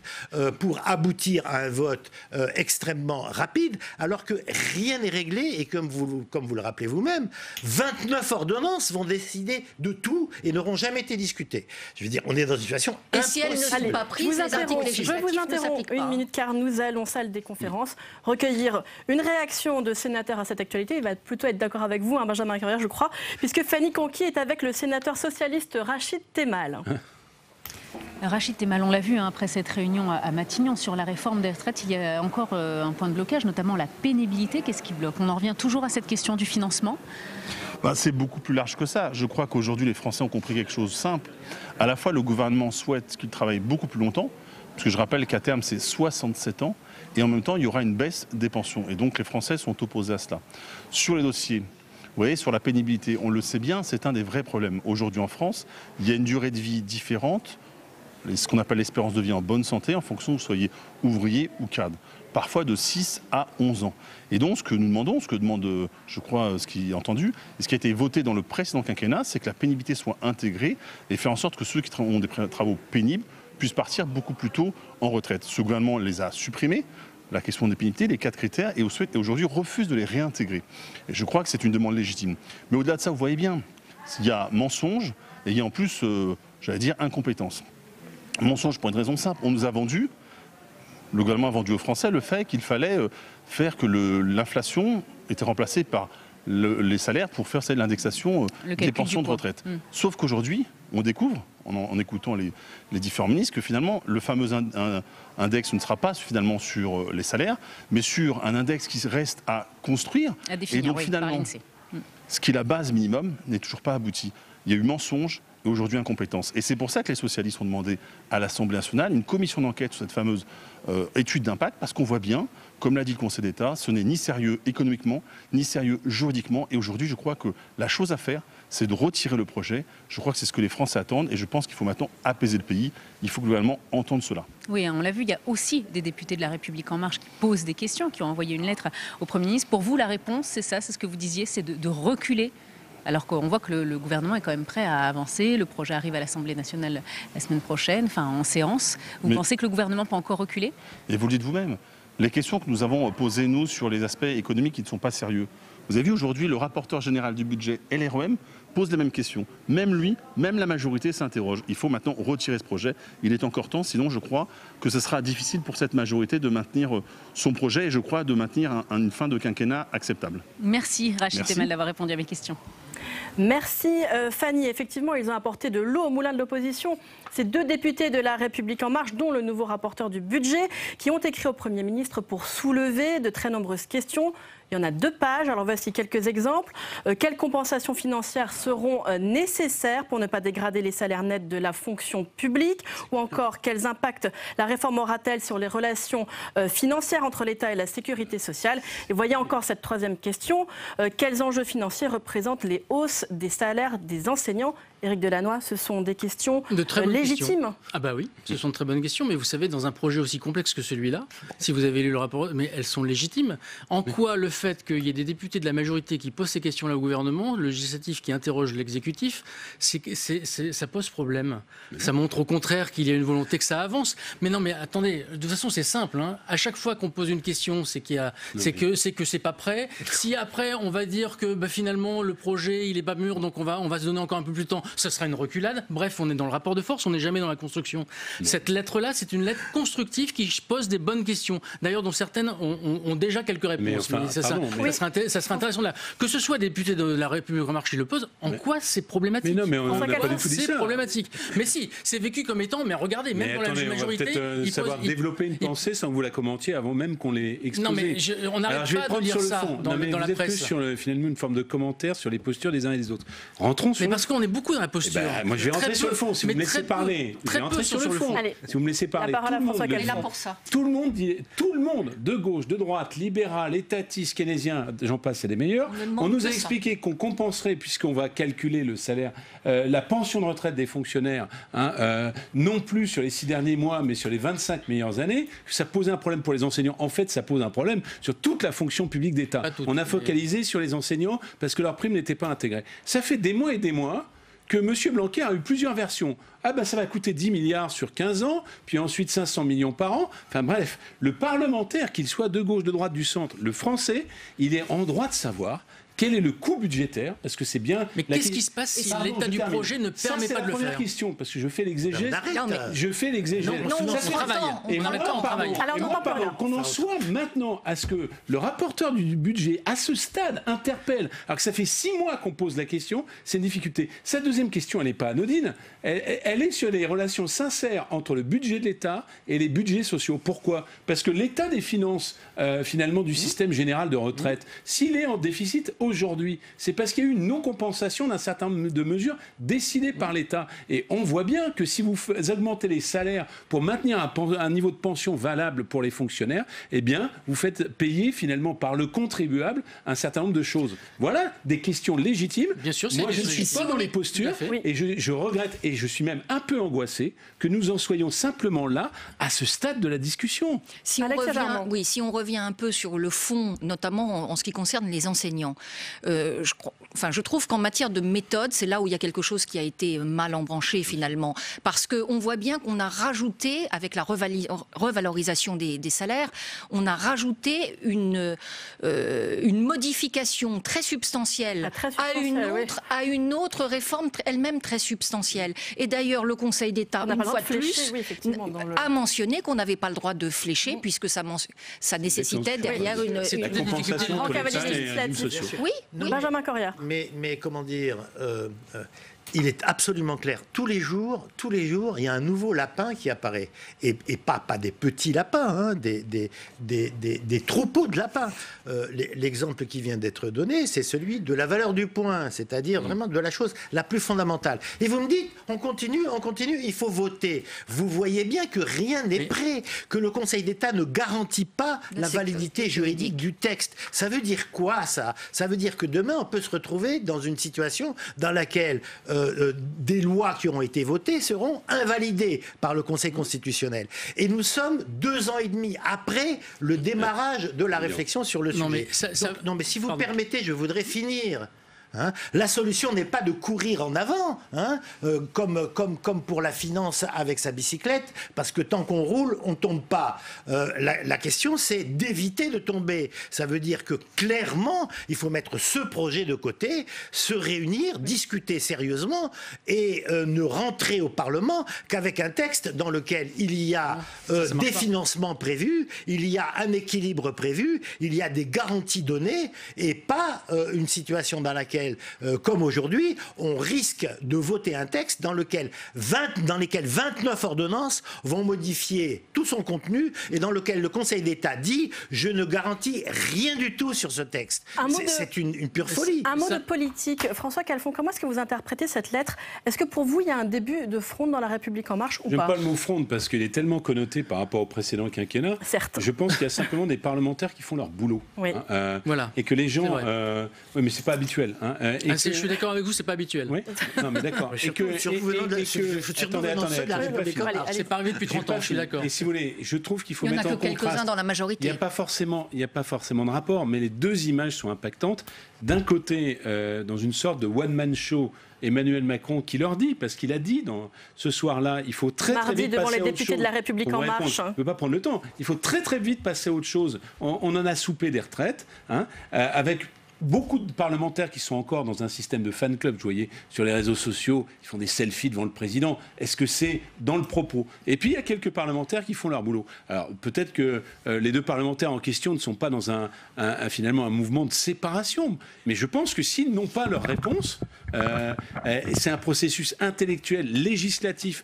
pour aboutir à un vote extrêmement rapide, alors que rien n'est réglé et comme vous le rappelez vous-même, 29 ordonnances vont décider de tout et n'auront jamais été discutées. Je veux dire, on est dans une situation impossible. Et si elles ne sont pas prises, les articles législatifs je vous interromps une minute car nous allons, salle des conférences, recueillir une réaction de sénateur à cette actualité. Il va plutôt être d'accord avec vous, Benjamin Correa, je crois, puisque Fanny Conqui est avec le sénateur socialiste Rachid Temal. Rachid Temal, on l'a vu après cette réunion à Matignon sur la réforme des retraites, il y a encore un point de blocage, notamment la pénibilité. Qu'est-ce qui bloque? On en revient toujours à cette question du financement. C'est beaucoup plus large que ça. Je crois qu'aujourd'hui, les Français ont compris quelque chose de simple. À la fois, le gouvernement souhaite qu'ils travaillent beaucoup plus longtemps, parce que je rappelle qu'à terme, c'est 67 ans, et en même temps, il y aura une baisse des pensions. Et donc, les Français sont opposés à cela. Sur les dossiers, vous voyez, sur la pénibilité, on le sait bien, c'est un des vrais problèmes. Aujourd'hui, en France, il y a une durée de vie différente, ce qu'on appelle l'espérance de vie en bonne santé, en fonction que vous soyez ouvrier ou cadre. Parfois de 6 à 11 ans. Et donc, ce que nous demandons, ce que demande, je crois, ce qui est entendu, et ce qui a été voté dans le précédent quinquennat, c'est que la pénibilité soit intégrée et faire en sorte que ceux qui ont des travaux pénibles puissent partir beaucoup plus tôt en retraite. Ce gouvernement les a supprimés, la question des pénibilités, les 4 critères, et aujourd'hui refuse de les réintégrer. Et je crois que c'est une demande légitime. Mais au-delà de ça, vous voyez bien, il y a mensonge et il y a en plus, j'allais dire, incompétence. Mensonge pour une raison simple. On nous a vendu, le gouvernement a vendu aux Français le fait qu'il fallait faire que l'inflation était remplacée par les salaires pour faire l'indexation des pensions de retraite. Sauf qu'aujourd'hui, on découvre, en écoutant les différents ministres, que finalement, le fameux index ne sera pas finalement sur les salaires, mais sur un index qui reste à construire. À définir, et donc finalement, ce qui est la base minimum n'est toujours pas abouti. Il y a eu mensonge et aujourd'hui incompétence. Et c'est pour ça que les socialistes ont demandé à l'Assemblée nationale une commission d'enquête sur cette fameuse étude d'impact, parce qu'on voit bien, comme l'a dit le Conseil d'État, ce n'est ni sérieux économiquement, ni sérieux juridiquement. Et aujourd'hui, je crois que la chose à faire, c'est de retirer le projet. Je crois que c'est ce que les Français attendent et je pense qu'il faut maintenant apaiser le pays. Il faut globalement entendre cela. Oui, on l'a vu, il y a aussi des députés de La République En Marche qui posent des questions, qui ont envoyé une lettre au Premier ministre. Pour vous, la réponse, c'est ça, c'est ce que vous disiez, c'est de reculer, alors qu'on voit que le gouvernement est quand même prêt à avancer. Le projet arrive à l'Assemblée nationale la semaine prochaine, enfin en séance. Vous pensez que le gouvernement peut encore reculer? Et vous le dites vous-même, les questions que nous avons posées, nous, sur les aspects économiques qui ne sont pas sérieux. Vous avez vu aujourd'hui, le rapporteur général du budget LREM pose les mêmes questions. Même lui, même la majorité s'interroge. Il faut maintenant retirer ce projet. Il est encore temps, sinon je crois que ce sera difficile pour cette majorité de maintenir son projet et je crois de maintenir une fin de quinquennat acceptable. Merci Rachid Temal d'avoir répondu à mes questions. Merci Fanny. Effectivement, ils ont apporté de l'eau au moulin de l'opposition. Ces 2 députés de La République En Marche, dont le nouveau rapporteur du budget, qui ont écrit au Premier ministre pour soulever de très nombreuses questions. Il y en a 2 pages, alors voici quelques exemples. Quelles compensations financières seront nécessaires pour ne pas dégrader les salaires nets de la fonction publique? Ou encore, quels impacts la réforme aura-t-elle sur les relations financières entre l'État et la sécurité sociale? Et voyez encore cette 3e question. Quels enjeux financiers représentent les hausses des salaires des enseignants? Éric Delannoy, ce sont des questions légitimes. Ah bah oui, ce sont de très bonnes questions, mais vous savez, dans un projet aussi complexe que celui-là, si vous avez lu le rapport, mais elles sont légitimes. En quoi le fait qu'il y ait des députés de la majorité qui posent ces questions-là au gouvernement, le législatif qui interroge l'exécutif, ça pose problème. Ça montre au contraire qu'il y a une volonté que ça avance. Mais non, mais attendez, de toute façon c'est simple. Hein. À chaque fois qu'on pose une question, c'est que c'est pas prêt. Si après on va dire que finalement le projet il est pas mûr, donc on va se donner encore un peu plus de temps, ce sera une reculade. Bref, on est dans le rapport de force, on n'est jamais dans la construction. Cette lettre-là, c'est une lettre constructive qui pose des bonnes questions. D'ailleurs, dont certaines ont déjà quelques réponses. Ça serait intéressant là. Que ce soit des députés de La République En Marche qui le posent, en quoi c'est problématique? Mais non, mais on n'a pas du tout dit ça. C'est problématique. Mais si, c'est vécu comme étant, mais regardez, même pour la majorité... On va peut-être savoir développer une pensée sans que vous la commentiez avant même qu'on l'ait exposée. Non, mais on n'arrête pas de lire ça dans la presse. Plus sur finalement une forme de commentaire sur les postures des uns et des autres. Rentrons sur... Mais parce qu'on est beaucoup dans la posture. Moi, je vais rentrer sur le fond. Si vous me laissez parler, je vais rentrer sur le fond. Si vous me laissez parler, tout le monde, de gauche, de droite, libéral, étatiste, keynésien, j'en passe, c'est les meilleurs. On nous a expliqué qu'on compenserait, puisqu'on va calculer le salaire, la pension de retraite des fonctionnaires, non plus sur les 6 derniers mois, mais sur les 25 meilleures années. Ça posait un problème pour les enseignants. En fait, ça pose un problème sur toute la fonction publique d'État. On a focalisé sur les enseignants parce que leur prime n'était pas intégrée. Ça fait des mois et des mois que M. Blanquer a eu plusieurs versions. Ça va coûter 10 milliards sur 15 ans, puis ensuite 500 millions par an. Enfin bref, le parlementaire, qu'il soit de gauche, de droite, du centre, le français, il est en droit de savoir quel est le coût budgétaire? Parce que c'est bien. Mais qu'est-ce qui se passe si l'état du projet ne permet pas de le faire? C'est la première question, parce que je fais l'exégèse. Je fais l'exégèse. Non, on travaille. Et moi, qu'on en soit maintenant à ce que le rapporteur du budget, à ce stade, interpelle, alors que ça fait 6 mois qu'on pose la question, c'est une difficulté. Sa deuxième question, elle n'est pas anodine. Elle est sur les relations sincères entre le budget de l'État et les budgets sociaux. Pourquoi? Parce que l'état des finances, finalement, du système général de retraite, s'il est en déficit, aujourd'hui, c'est parce qu'il y a eu une non-compensation d'un certain nombre de mesures décidées par l'État. Et on voit bien que si vous augmentez les salaires pour maintenir un niveau de pension valable pour les fonctionnaires, eh bien, vous faites payer finalement par le contribuable un certain nombre de choses. Voilà des questions légitimes. Bien sûr, moi, je ne suis pas dans les postures et je regrette et je suis même un peu angoissé que nous en soyons simplement là à ce stade de la discussion. Si on revient un peu sur le fond, notamment en ce qui concerne les enseignants, je trouve qu'en matière de méthode, c'est là où il y a quelque chose qui a été mal embranché finalement. Parce qu'on voit bien qu'on a rajouté, avec la revalorisation des salaires, on a rajouté une modification très substantielle à une autre réforme elle-même très substantielle. Et d'ailleurs, le Conseil d'État, une fois de plus, a mentionné qu'on n'avait pas le droit de flécher, puisque ça nécessitait derrière une compensation entre l'État et les régimes sociaux. Oui, Benjamin Corrière. Mais comment dire il est absolument clair. Tous les jours, il y a un nouveau lapin qui apparaît. Et pas des petits lapins, des troupeaux de lapins. L'exemple qui vient d'être donné, c'est celui de la valeur du point, c'est-à-dire vraiment de la chose la plus fondamentale. Et vous me dites, on continue, il faut voter. Vous voyez bien que rien n'est prêt, que le Conseil d'État ne garantit pas la validité juridique du texte. Ça veut dire quoi, ça ? Ça veut dire que demain, on peut se retrouver dans une situation dans laquelle des lois qui auront été votées seront invalidées par le Conseil constitutionnel. Et nous sommes 2 ans et demi après le démarrage de la réflexion sur le sujet. Mais si vous permettez, je voudrais finir. La solution n'est pas de courir en avant, comme pour la finance avec sa bicyclette, parce que tant qu'on roule, on ne tombe pas. La question, c'est d'éviter de tomber. Ça veut dire que clairement, il faut mettre ce projet de côté, se réunir, discuter sérieusement et ne rentrer au Parlement qu'avec un texte dans lequel il y a des financements prévus, il y a un équilibre prévu, il y a des garanties données et pas une situation dans laquelle comme aujourd'hui, on risque de voter un texte dans lesquels 29 ordonnances vont modifier tout son contenu et dans lequel le Conseil d'État dit « je ne garantis rien du tout sur ce texte ». C'est une pure folie. Un mot de politique. François Calfon, comment est-ce que vous interprétez cette lettre ? Est-ce que pour vous, il y a un début de fronde dans La République En Marche ou pas ? J'aime pas le mot fronde parce qu'il est tellement connoté par rapport au précédent quinquennat. Certes. Je pense qu'il y a simplement des parlementaires qui font leur boulot. Oui. Voilà. Et que les gens... oui, mais c'est pas habituel. Je suis d'accord avec vous, c'est pas habituel. Oui. Non, mais d'accord. C'est pas arrivé depuis 30 ans, je suis d'accord. Et si vous voulez, je trouve qu'il faut mettre en contraste. Il n'y en a que quelques-uns dans la majorité. Il n'y a pas forcément de rapport, mais les deux images sont impactantes. D'un côté, dans une sorte de one-man show, Emmanuel Macron qui leur dit, parce qu'il a dit ce soir-là, il faut très vite passer à autre chose. Mardi, devant les députés de La République En Marche. On ne peut pas prendre le temps. Il faut très vite passer à autre chose. On en a soupé des retraites, avec beaucoup de parlementaires qui sont encore dans un système de fan club, vous voyez, sur les réseaux sociaux, ils font des selfies devant le président. Est-ce que c'est dans le propos ? Et puis, il y a quelques parlementaires qui font leur boulot. Alors, peut-être que les deux parlementaires en question ne sont pas dans finalement un mouvement de séparation. Mais je pense que s'ils n'ont pas leur réponse, c'est un processus intellectuel, législatif,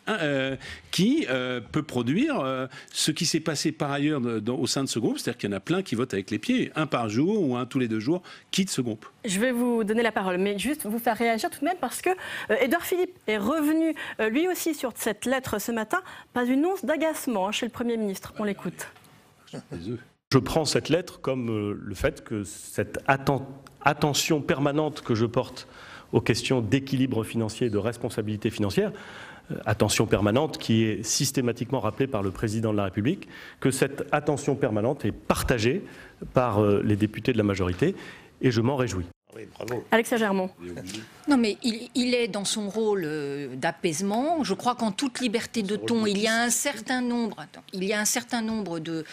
qui peut produire ce qui s'est passé par ailleurs au sein de ce groupe. C'est-à-dire qu'il y en a plein qui votent avec les pieds, un par jour ou un tous les 2 jours, quitte ce groupe. Je vais vous donner la parole, mais juste vous faire réagir tout de même parce que Édouard Philippe est revenu lui aussi sur cette lettre ce matin. Pas une once d'agacement chez le Premier ministre. On l'écoute. Je prends cette lettre comme le fait que cette attention permanente que je porte aux questions d'équilibre financier et de responsabilité financière, attention permanente qui est systématiquement rappelée par le président de la République, que cette attention permanente est partagée par les députés de la majorité et je m'en réjouis. Oui, bravo. Alexia Germont. Non, mais il est dans son rôle d'apaisement. Je crois qu'en toute liberté de ton, il y a un certain nombre de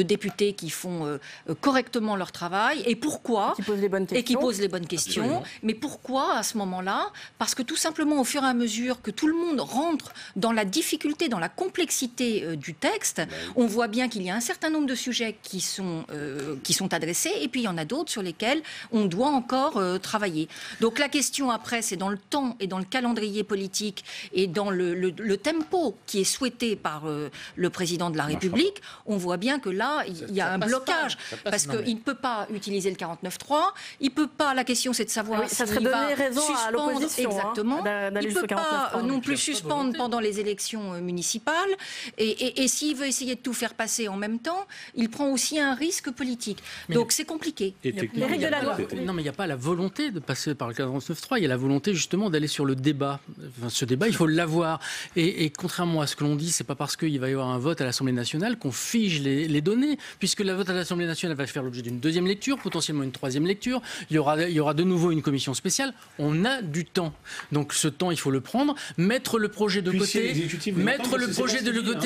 députés qui font correctement leur travail. Et pourquoi ? Qui posent les bonnes questions. Et qui posent les bonnes questions. Absolument. Mais pourquoi à ce moment-là ? Parce que tout simplement, au fur et à mesure que tout le monde rentre dans la difficulté, dans la complexité du texte, on voit bien qu'il y a un certain nombre de sujets qui sont adressés, et puis il y en a d'autres sur lesquels on doit encore encore travailler. Donc la question après, c'est dans le temps et dans le calendrier politique et dans le tempo qui est souhaité par le président de la République. On voit bien que là, il y a un blocage. Parce qu'il ne peut pas utiliser le 49.3. Il peut pas, la question c'est de savoir ça serait donner raison à l'opposition. Exactement. Il ne peut pas non plus suspendre pendant les élections municipales. Et s'il veut essayer de tout faire passer en même temps, il prend aussi un risque politique. Donc c'est compliqué. Non, mais il n'y a pas la volonté de passer par le 49.3. Il y a la volonté justement d'aller sur le débat. Enfin, ce débat, il faut l'avoir. Et contrairement à ce que l'on dit, c'est pas parce qu'il va y avoir un vote à l'Assemblée nationale qu'on fige les données, puisque le vote à l'Assemblée nationale va faire l'objet d'une deuxième lecture, potentiellement une troisième lecture. Il y aura de nouveau une commission spéciale. On a du temps. Donc ce temps, il faut le prendre. Mettre le projet de côté,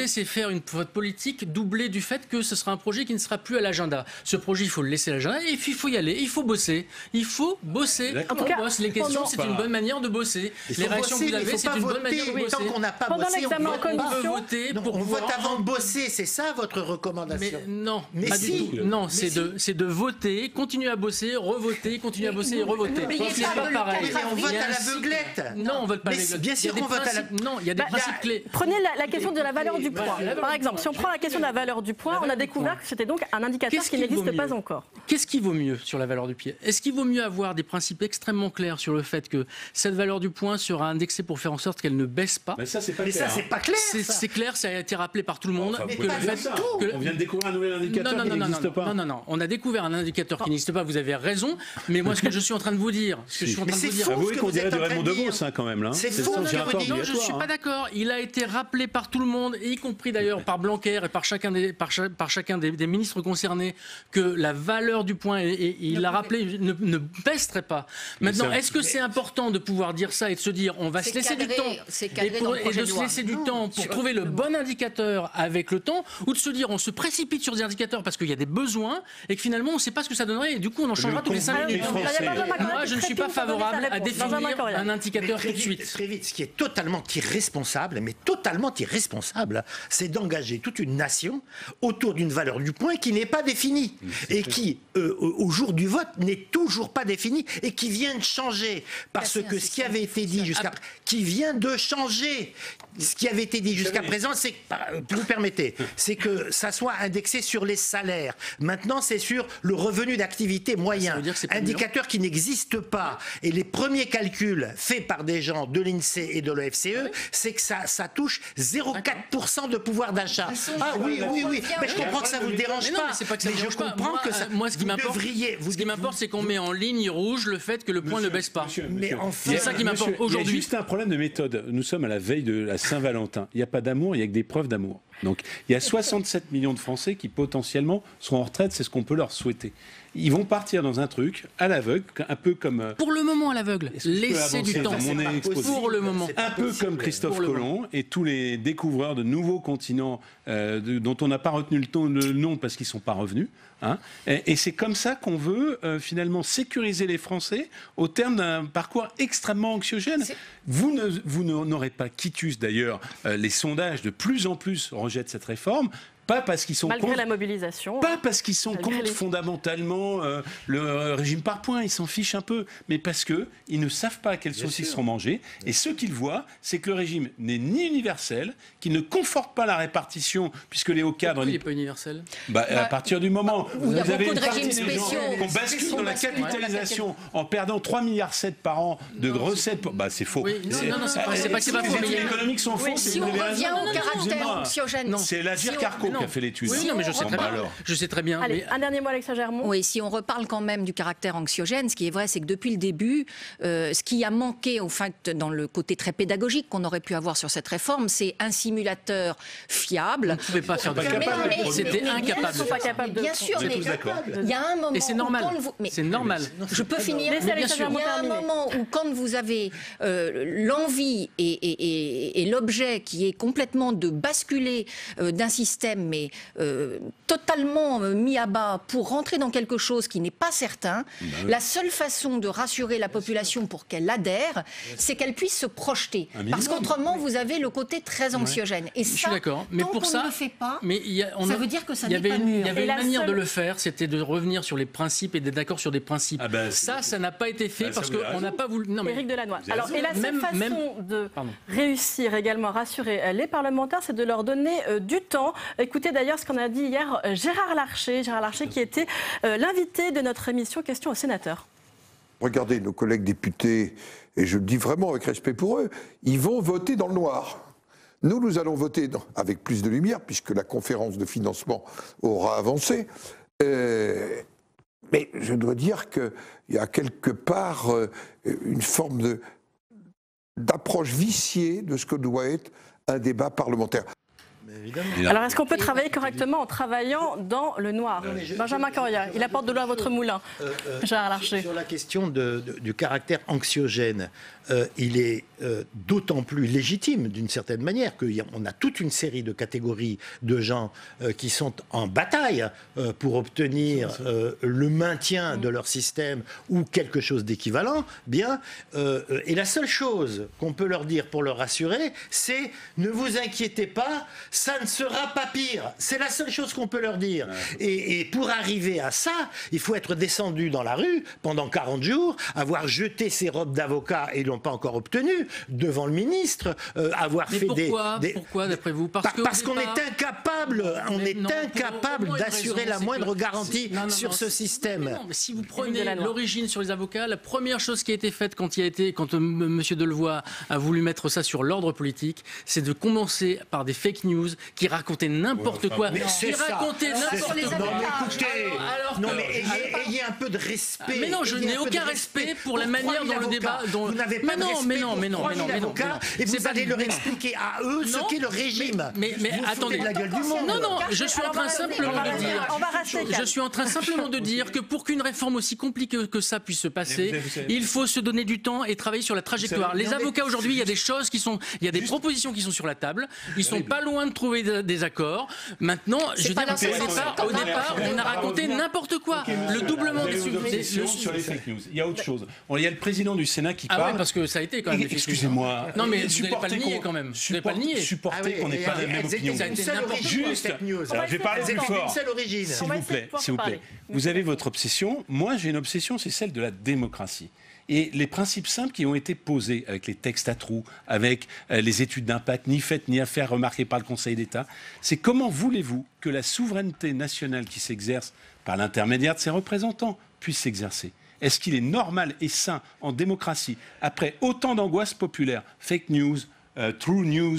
c'est faire une vote politique doublée du fait que ce sera un projet qui ne sera plus à l'agenda. Ce projet, il faut le laisser à l'agenda et puis il faut y aller. Il faut bosser. Il faut bosser. En tout cas, les questions, c'est une bonne manière de bosser. Les réactions que vous avez, c'est une bonne manière de bosser. Tant qu'on n'a pas pendant bossé, l'examen en on commission, peut voter on vote avant de bosser. C'est ça votre recommandation? Non, mais pas si. du tout. Non, c'est de voter, continuer à bosser, revoter, continuer à bosser et revoter. C'est pas pareil. On vote à l'aveuglette. Non, on vote pas à l'aveuglette. Bien sûr, on vote à la. Non, il y a des principes clés. Prenez la question de la valeur du poids. Par exemple, si on prend la question de la valeur du poids, on a découvert que c'était donc un indicateur qui n'existe pas encore. Qu'est-ce qui vaut mieux sur la valeur du pied? Est-ce qu'il vaut mieux avoir des principes extrêmement clairs sur le fait que cette valeur du point sera indexée pour faire en sorte qu'elle ne baisse pas? Mais ça, c'est pas Mais clair. ça, c'est pas clair. C'est clair, ça a été rappelé par tout le monde. Enfin, que le fait que on vient de découvrir un nouvel indicateur qui n'existe pas. Non, on a découvert un indicateur qui n'existe pas, vous avez raison, mais moi ce que je suis en train de vous dire, avouez qu'on dirait du Raymond Devos quand même. C'est faux ce que vous dites. Non, je ne suis pas d'accord. Il a été rappelé par tout le monde, y compris d'ailleurs par Blanquer et par chacun des ministres concernés, que la valeur du point, et il l'a rappelé, ne baisserait pas. Maintenant, est-ce que c'est important de pouvoir dire ça et de se dire on va se laisser du temps et de se laisser du temps pour trouver le bon indicateur avec le temps, ou de se dire on se précipite sur des indicateurs parce qu'il y a des besoins et que finalement on ne sait pas ce que ça donnerait et du coup on en changera tous les 5 minutes. Moi je ne suis pas favorable à définir un indicateur tout de suite. Très vite, ce qui est totalement irresponsable, mais totalement irresponsable, c'est d'engager toute une nation autour d'une valeur du point qui n'est pas définie et qui, au jour du vote, n'est toujours pas définie et qui vient de changer. Parce que ce qui avait été dit jusqu'à qui vient de changer. Ce qui avait été dit jusqu'à présent, c'est, vous permettez, c'est que ça soit indexé sur les salaires. Maintenant, c'est sur le revenu d'activité moyen, indicateur qui n'existe pas. Et les premiers calculs faits par des gens de l'INSEE et de l'OFCE, c'est que ça touche 0,4% de pouvoir d'achat. Ah oui. Mais je comprends que ça vous dérange pas. Mais je comprends que ça. Moi, ce qui m'importe, c'est qu'on met en ligne rouge le fait que le point ne baisse pas. Mais c'est ça qui m'importe aujourd'hui. Il y a juste un problème de méthode. Nous sommes à la veille de la Saint-Valentin. Il n'y a pas d'amour, il n'y a que des preuves d'amour. Donc il y a 67 millions de Français qui potentiellement seront en retraite, c'est ce qu'on peut leur souhaiter. Ils vont partir dans un truc à l'aveugle, un peu comme... Pour le moment à l'aveugle, laissez du temps. Pour le moment. Un peu comme Christophe Colomb et tous les découvreurs de nouveaux continents dont on n'a pas retenu le nom parce qu'ils ne sont pas revenus. Et c'est comme ça qu'on veut finalement sécuriser les Français au terme d'un parcours extrêmement anxiogène. Vous n'aurez pas quitus d'ailleurs. Les sondages de plus en plus rejettent cette réforme. Pas parce qu'ils sont malgré la mobilisation. Pas parce qu'ils sont contre fondamentalement le régime par points, ils s'en fichent un peu, mais parce qu'ils ne savent pas à quelle sauce ils seront mangés. Et ce qu'ils voient, c'est que le régime n'est ni universel, qu'il ne conforte pas la répartition, puisque les hauts cadres... Pourquoi il n'est pas universel? À partir du moment où vous avez une partie des gens qui bascule dans la capitalisation en perdant 3,7 milliards par an de recettes, c'est faux. Oui, non, c'est pas que c'est pas faux. Les économiques sont faux. Si on revient au caractère anxiogène... C'est l'Agir Carco qui a fait l'étude. Oui, non, mais je sais très bien. Je sais très bien. Allez, un dernier mot, Alexa Germont. Oui, si on reparle quand même du caractère anxiogène, ce qui est vrai, c'est que depuis le début, ce qui a manqué, au fait, dans le côté très pédagogique qu'on aurait pu avoir sur cette réforme, c'est un simulateur fiable. On ne pouvait pas faire de capable. C'était incapable. Bien sûr, mais il y a un moment. Et c'est normal. C'est normal. Je peux finir. Il y a un moment où, quand vous avez l'envie et l'objet qui est complètement de basculer d'un système mais totalement mis à bas pour rentrer dans quelque chose qui n'est pas certain. La seule façon de rassurer la population pour qu'elle adhère, c'est qu'elle puisse se projeter. Parce qu'autrement, vous avez le côté très anxiogène. Et ça, je suis d'accord, mais tant pour qu'on ça, ne le fait pas, ça veut dire que ça n'est n'est pas mûr. Il y avait une manière de le faire, c'était de revenir sur les principes et d'être d'accord sur des principes. Ça n'a pas été fait parce qu'on n'a pas voulu... Non, mais... Éric Delannoy. Alors, et la seule façon de réussir également à rassurer les parlementaires, c'est de leur donner du temps. Écoutez d'ailleurs ce qu'on a dit hier Gérard Larcher qui était l'invité de notre émission Questions aux sénateurs. Regardez nos collègues députés, et je le dis vraiment avec respect pour eux, ils vont voter dans le noir. Nous allons voter avec plus de lumière, puisque la conférence de financement aura avancé. Mais je dois dire qu'il y a quelque part une forme d'approche viciée de ce que doit être un débat parlementaire. Alors, est-ce qu'on peut travailler correctement en travaillant dans le noir? Benjamin Correa, il apporte de l'eau à votre moulin. Gérard Larcher. Sur la question du caractère anxiogène, il est d'autant plus légitime, d'une certaine manière, qu'on a toute une série de catégories de gens qui sont en bataille pour obtenir le maintien de leur système ou quelque chose d'équivalent. Et la seule chose qu'on peut leur dire pour leur rassurer, c'est ne vous inquiétez pas, ça ne sera pas pire. C'est la seule chose qu'on peut leur dire. Et pour arriver à ça, il faut être descendu dans la rue pendant 40 jours, avoir jeté ses robes d'avocat et ils l'ont pas encore obtenu devant le ministre, avoir fait Pourquoi, d'après vous? Parce qu'on est incapable, d'assurer la moindre garantie sur ce système. Non, mais si vous prenez l'origine sur les avocats, la première chose qui a été faite quand M. Delevoye a voulu mettre ça sur l'ordre politique, c'est de commencer par des fake news qui racontaient n'importe quoi. Qui racontaient n'importe quoi. Non, mais ayez un peu de respect. Mais non, je n'ai aucun respect pour la manière dont le débat... Vous n'avez pas de respect pour 3000 avocats et vous allez leur expliquer à eux ce qu'est le régime. Mais attendez, de la gueule du monde. Non, je suis en train simplement de dire... Je suis en train simplement de dire que pour qu'une réforme aussi compliquée que ça puisse se passer, il faut se donner du temps et travailler sur la trajectoire. Les avocats aujourd'hui, il y a des choses qui sont... Il y a des propositions qui sont sur la table. Ils sont pas loin de trouver des accords. Maintenant, je veux dire, au départ, on a raconté n'importe quoi. Le doublement des subventions sur les fake news. Il y a autre chose. Il y a le président du Sénat qui parle. Ah ouais, parce que ça a été quand même. Excusez-moi. Non, mais vous n'allez pas le nier quand même. Vous n'allez pas le nier. Supporter qu'on n'ait pas la même opinion. Juste. Je vais parler plus fort. S'il vous plaît. Vous avez votre obsession. Moi, j'ai une obsession, c'est celle de la démocratie. Et les principes simples qui ont été posés avec les textes à trous, avec les études d'impact, ni faites ni à faire remarquer par le Conseil d'État, c'est comment voulez-vous que la souveraineté nationale qui s'exerce par l'intermédiaire de ses représentants puisse s'exercer? Est-ce qu'il est normal et sain en démocratie, après autant d'angoisses populaires, fake news, true news,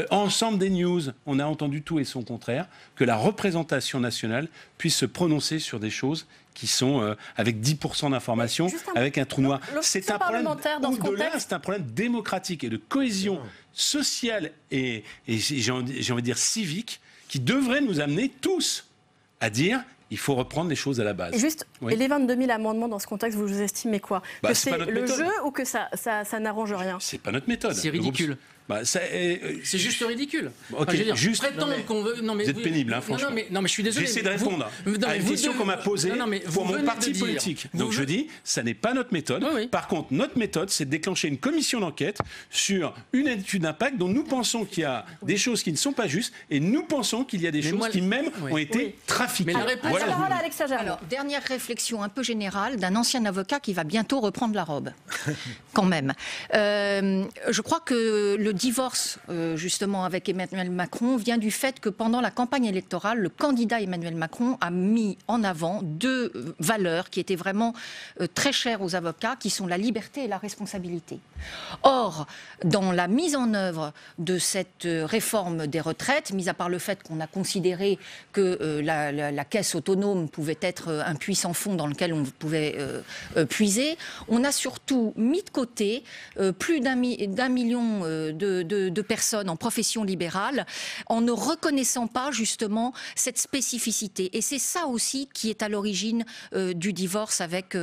ensemble des news, on a entendu tout et son contraire, que la représentation nationale puisse se prononcer sur des choses qui sont avec 10% d'informations, avec un trou noir. C'est un problème au-delà, c'est un problème démocratique et de cohésion sociale et j'ai envie de dire civique, qui devrait nous amener tous à dire il faut reprendre les choses à la base. Et juste, et les 22 000 amendements dans ce contexte, vous estimez quoi? Que c'est le méthode. Jeu ou que ça n'arrange rien? C'est pas notre méthode. C'est ridicule. C'est juste ridicule. Ok, juste. Vous êtes pénible, hein, franchement. Non, mais je suis désolé. J'essaie de répondre à une question qu'on m'a posée pour mon parti politique. Donc je dis, ça n'est pas notre méthode. Par contre, notre méthode, c'est de déclencher une commission d'enquête sur une étude d'impact dont nous pensons qu'il y a des choses qui ne sont pas justes et nous pensons qu'il y a des choses qui même ont été trafiquées. Alors, dernière réflexion un peu générale d'un ancien avocat qui va bientôt reprendre la robe, quand même. Je crois que le divorce, justement, avec Emmanuel Macron vient du fait que pendant la campagne électorale, le candidat Emmanuel Macron a mis en avant deux valeurs qui étaient vraiment très chères aux avocats, qui sont la liberté et la responsabilité. Or, dans la mise en œuvre de cette réforme des retraites, mis à part le fait qu'on a considéré que la caisse autonome pouvait être un puits sans fond dans lequel on pouvait puiser, on a surtout mis de côté plus d'1 million de de personnes en profession libérale en ne reconnaissant pas justement cette spécificité. Et c'est ça aussi qui est à l'origine du divorce avec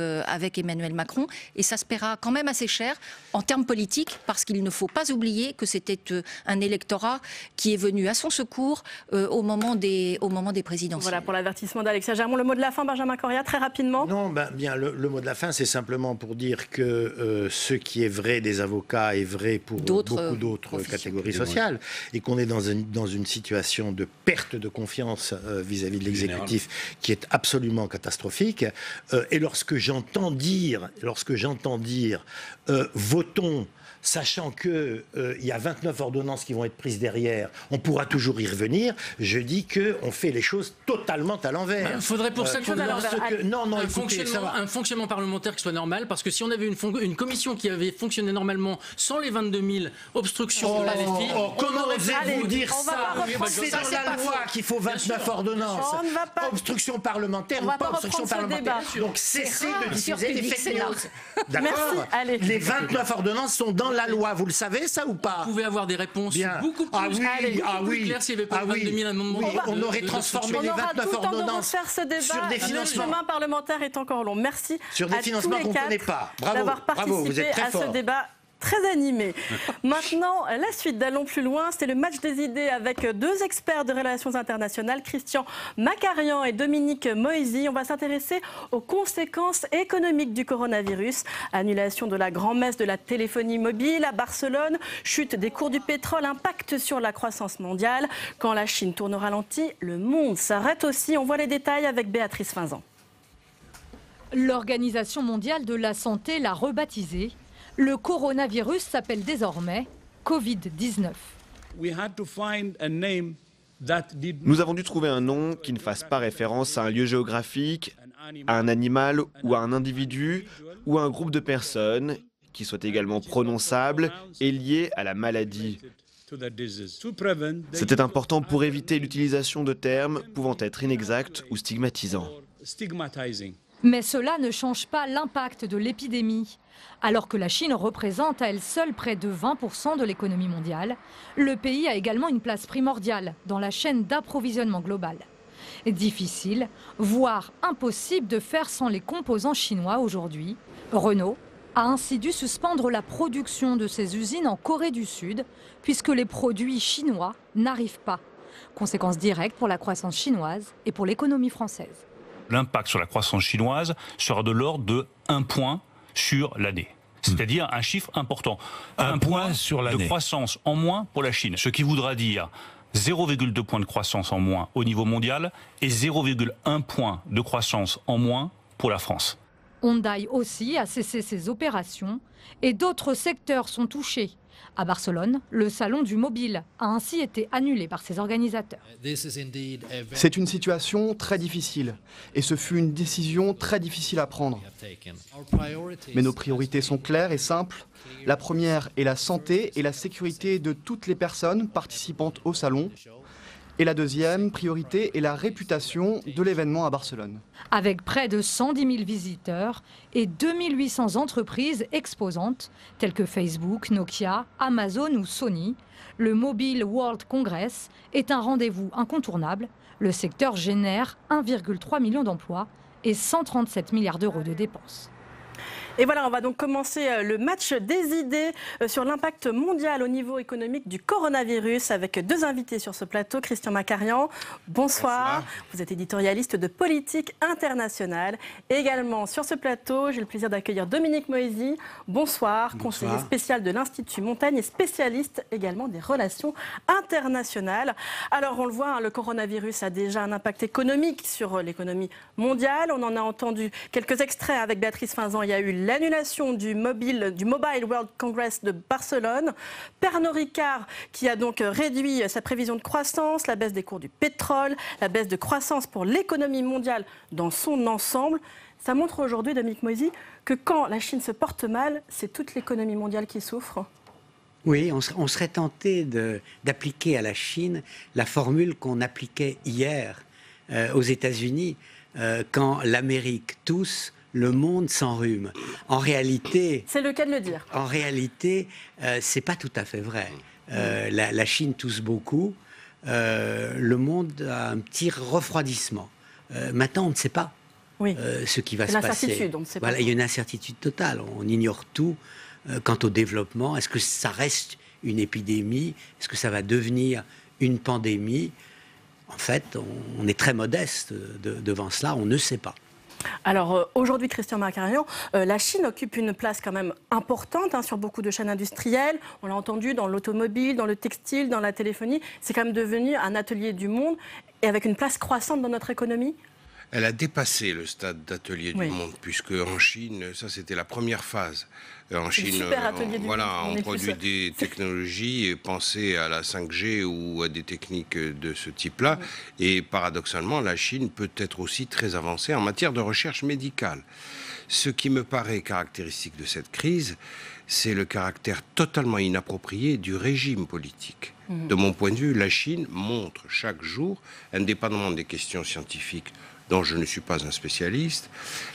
Emmanuel Macron. Et ça se paiera quand même assez cher en termes politiques, parce qu'il ne faut pas oublier que c'était un électorat qui est venu à son secours au moment des présidentielles. Voilà pour l'avertissement d'Alexia Germont. Le mot de la fin, Benjamin Correa, très rapidement. Non, bien, le mot de la fin, c'est simplement pour dire que ce qui est vrai des avocats est vrai pour beaucoup d'autres catégories sociales, et qu'on est dans une situation de perte de confiance vis-à-vis de l'exécutif qui est absolument catastrophique. Et lorsque j'entends dire votons, sachant qu'il y a 29 ordonnances qui vont être prises derrière, on pourra toujours y revenir, je dis qu'on fait les choses totalement à l'envers. Il faudrait pour ça un fonctionnement parlementaire qui soit normal, parce que si on avait une commission qui avait fonctionné normalement sans les 22 000 obstructions de la défi, comment osez-vous dire ça? C'est dans la loi qu'il faut 29 ordonnances. Obstruction parlementaire ou pas obstruction parlementaire. Donc cessez de diffuser des fake news. D'accord? Les 29 ordonnances sont dans la loi, vous le savez ça ou pas? Vous pouvez avoir des réponses beaucoup plus claires s'il n'y avait pas 22 000 amendements. Oui, on aurait transformé les 29 ordonnances sur des financements. Le chemin parlementaire est encore long. Merci sur des financements qu'on ne connaît pas. D'avoir participé à ce débat très animé. Maintenant, la suite d'Allons plus loin, c'est le match des idées avec deux experts de relations internationales, Christian Macarian et Dominique Moisy. On va s'intéresser aux conséquences économiques du coronavirus. Annulation de la grand-messe de la téléphonie mobile à Barcelone, chute des cours du pétrole, impact sur la croissance mondiale. Quand la Chine tourne au ralenti, le monde s'arrête aussi. On voit les détails avec Béatrice Finzan. L'Organisation mondiale de la santé l'a rebaptisé. Le coronavirus s'appelle désormais Covid-19. Nous avons dû trouver un nom qui ne fasse pas référence à un lieu géographique, à un animal ou à un individu ou à un groupe de personnes, qui soit également prononçable et lié à la maladie. C'était important pour éviter l'utilisation de termes pouvant être inexacts ou stigmatisants. Mais cela ne change pas l'impact de l'épidémie. Alors que la Chine représente à elle seule près de 20% de l'économie mondiale, le pays a également une place primordiale dans la chaîne d'approvisionnement globale. Difficile, voire impossible de faire sans les composants chinois aujourd'hui. Renault a ainsi dû suspendre la production de ses usines en Corée du Sud, puisque les produits chinois n'arrivent pas. Conséquence directe pour la croissance chinoise et pour l'économie française. L'impact sur la croissance chinoise sera de l'ordre de 1 point sur l'année. C'est-à-dire un chiffre important. Un point sur l'année de croissance en moins pour la Chine. Ce qui voudra dire 0,2 points de croissance en moins au niveau mondial et 0,1 point de croissance en moins pour la France. Hyundai aussi a cessé ses opérations et d'autres secteurs sont touchés. À Barcelone, le salon du mobile a ainsi été annulé par ses organisateurs. C'est une situation très difficile et ce fut une décision très difficile à prendre. Mais nos priorités sont claires et simples. La première est la santé et la sécurité de toutes les personnes participantes au salon. Et la deuxième priorité est la réputation de l'événement à Barcelone. Avec près de 110 000 visiteurs et 2800 entreprises exposantes, telles que Facebook, Nokia, Amazon ou Sony, le Mobile World Congress est un rendez-vous incontournable. Le secteur génère 1,3 million d'emplois et 137 milliards d'euros de dépenses. Et voilà, on va donc commencer le match des idées sur l'impact mondial au niveau économique du coronavirus avec deux invités sur ce plateau. Christian Macarian, bonsoir. Vous êtes éditorialiste de politique internationale. Également sur ce plateau, j'ai le plaisir d'accueillir Dominique Moisy. Bonsoir, conseiller spécial de l'Institut Montaigne et spécialiste également des relations internationales. Alors on le voit, le coronavirus a déjà un impact économique sur l'économie mondiale. On en a entendu quelques extraits avec Béatrice Finzan. Il y a eu l'annulation du Mobile World Congress de Barcelone, Pernod Ricard qui a donc réduit sa prévision de croissance, la baisse des cours du pétrole, la baisse de croissance pour l'économie mondiale dans son ensemble. Ça montre aujourd'hui, Dominique Moisy, que quand la Chine se porte mal, c'est toute l'économie mondiale qui souffre. Oui, on serait tenté d'appliquer à la Chine la formule qu'on appliquait hier aux États-Unis quand l'Amérique tousse, le monde s'enrhume. En réalité... C'est le cas de le dire. En réalité, c'est pas tout à fait vrai. La Chine tousse beaucoup. Le monde a un petit refroidissement. Maintenant, on ne sait pas ce qui va se passer. On ne sait voilà, pas. il y a une incertitude totale. On ignore tout quant au développement. Est-ce que ça reste une épidémie? Est-ce que ça va devenir une pandémie? En fait, on est très modeste devant cela. On ne sait pas. Alors aujourd'hui, Christian Macarian, la Chine occupe une place quand même importante sur beaucoup de chaînes industrielles. On l'a entendu dans l'automobile, dans le textile, dans la téléphonie. C'est quand même devenu un atelier du monde et avec une place croissante dans notre économie. Elle a dépassé le stade d'atelier du monde, puisque en Chine, ça c'était la première phase. En Chine, on produit des technologies pensées à la 5G ou à des techniques de ce type-là. Et paradoxalement, la Chine peut être aussi très avancée en matière de recherche médicale. Ce qui me paraît caractéristique de cette crise, c'est le caractère totalement inapproprié du régime politique. De mon point de vue, la Chine montre chaque jour, indépendamment des questions scientifiques dont je ne suis pas un spécialiste,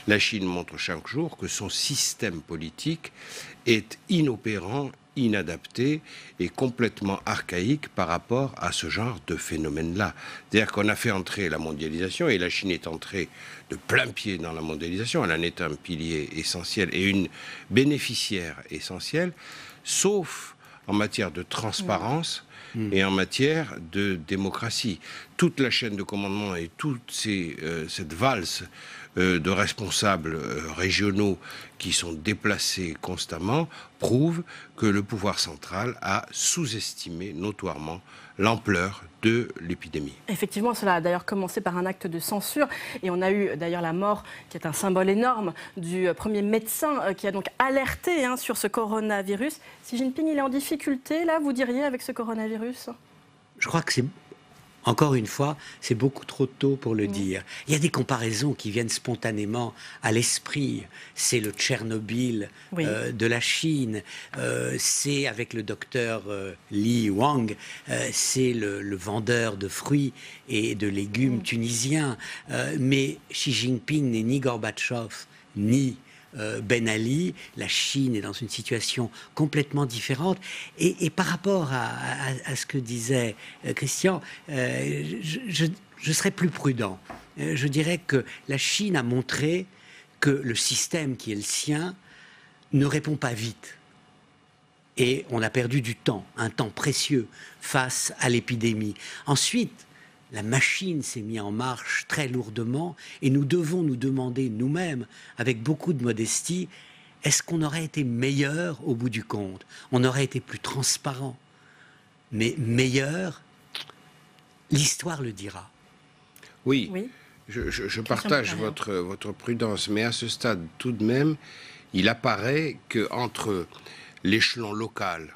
la Chine montre chaque jour que son système politique est inopérant, inadapté et complètement archaïque par rapport à ce genre de phénomène-là. C'est-à-dire qu'on a fait entrer la mondialisation et la Chine est entrée de plein pied dans la mondialisation. Elle en est un pilier essentiel et une bénéficiaire essentielle, sauf en matière de transparence et en matière de démocratie. Toute la chaîne de commandement et toute cette valse de responsables régionaux qui sont déplacés constamment prouve que le pouvoir central a sous-estimé notoirement l'ampleur de l'épidémie. Effectivement, cela a d'ailleurs commencé par un acte de censure et on a eu d'ailleurs la mort, qui est un symbole énorme, du premier médecin qui a donc alerté sur ce coronavirus. Xi Jinping, il est en difficulté, là, vous diriez, avec ce coronavirus? Je crois que c'est... Encore une fois, c'est beaucoup trop tôt pour le dire. Il y a des comparaisons qui viennent spontanément à l'esprit. C'est le Tchernobyl de la Chine, c'est avec le docteur Li Wang, c'est le vendeur de fruits et de légumes tunisien. Mais Xi Jinping n'est ni Gorbatchev, ni Ben Ali. La Chine est dans une situation complètement différente. Et par rapport à ce que disait Christian, je serais plus prudent. Je dirais que la Chine a montré que le système qui est le sien ne répond pas vite. Et on a perdu du temps, un temps précieux face à l'épidémie. Ensuite, la machine s'est mise en marche très lourdement et nous devons nous demander nous-mêmes, avec beaucoup de modestie, est-ce qu'on aurait été meilleur au bout du compte? On aurait été plus transparent. Mais meilleur, l'histoire le dira. Oui. Je partage votre prudence, mais à ce stade, tout de même, il apparaît qu'entre l'échelon local,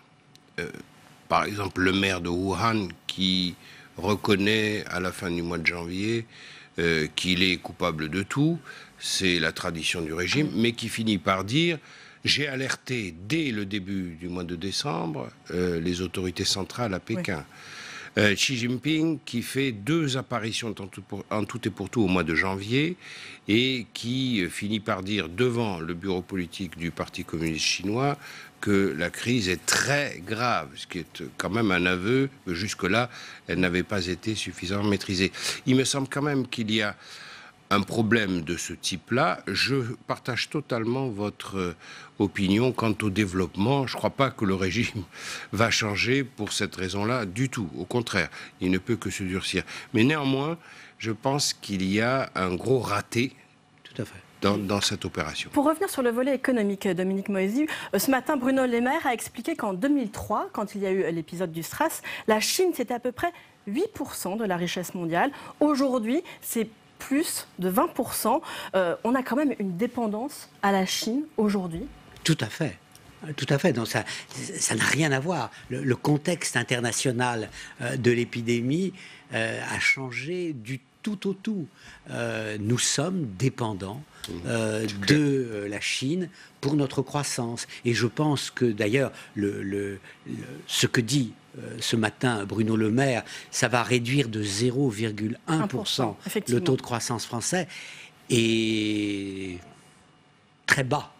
par exemple le maire de Wuhan qui reconnaît à la fin du mois de janvier qu'il est coupable de tout, c'est la tradition du régime, mais qui finit par dire « j'ai alerté dès le début du mois de décembre les autorités centrales à Pékin ». Xi Jinping qui fait 2 apparitions en tout et pour tout au mois de janvier et qui finit par dire devant le bureau politique du Parti communiste chinois que la crise est très grave, ce qui est quand même un aveu que jusque-là, elle n'avait pas été suffisamment maîtrisée. Il me semble quand même qu'il y a un problème de ce type-là. Je partage totalement votre opinion quant au développement. Je ne crois pas que le régime va changer pour cette raison-là du tout. Au contraire, il ne peut que se durcir. Mais néanmoins, je pense qu'il y a un gros raté. Tout à fait. Dans cette opération. Pour revenir sur le volet économique, Dominique Moïsi, ce matin, Bruno Le Maire a expliqué qu'en 2003, quand il y a eu l'épisode du SRAS, la Chine, c'était à peu près 8% de la richesse mondiale. Aujourd'hui, c'est plus de 20%. On a quand même une dépendance à la Chine aujourd'hui. Tout à fait. Tout à fait. Donc ça n'a rien à voir. Le contexte international de l'épidémie a changé du tout au tout. Nous sommes dépendants de la Chine pour notre croissance. Et je pense que d'ailleurs, ce que dit ce matin Bruno Le Maire, ça va réduire de 0,1% le taux de croissance français, et très bas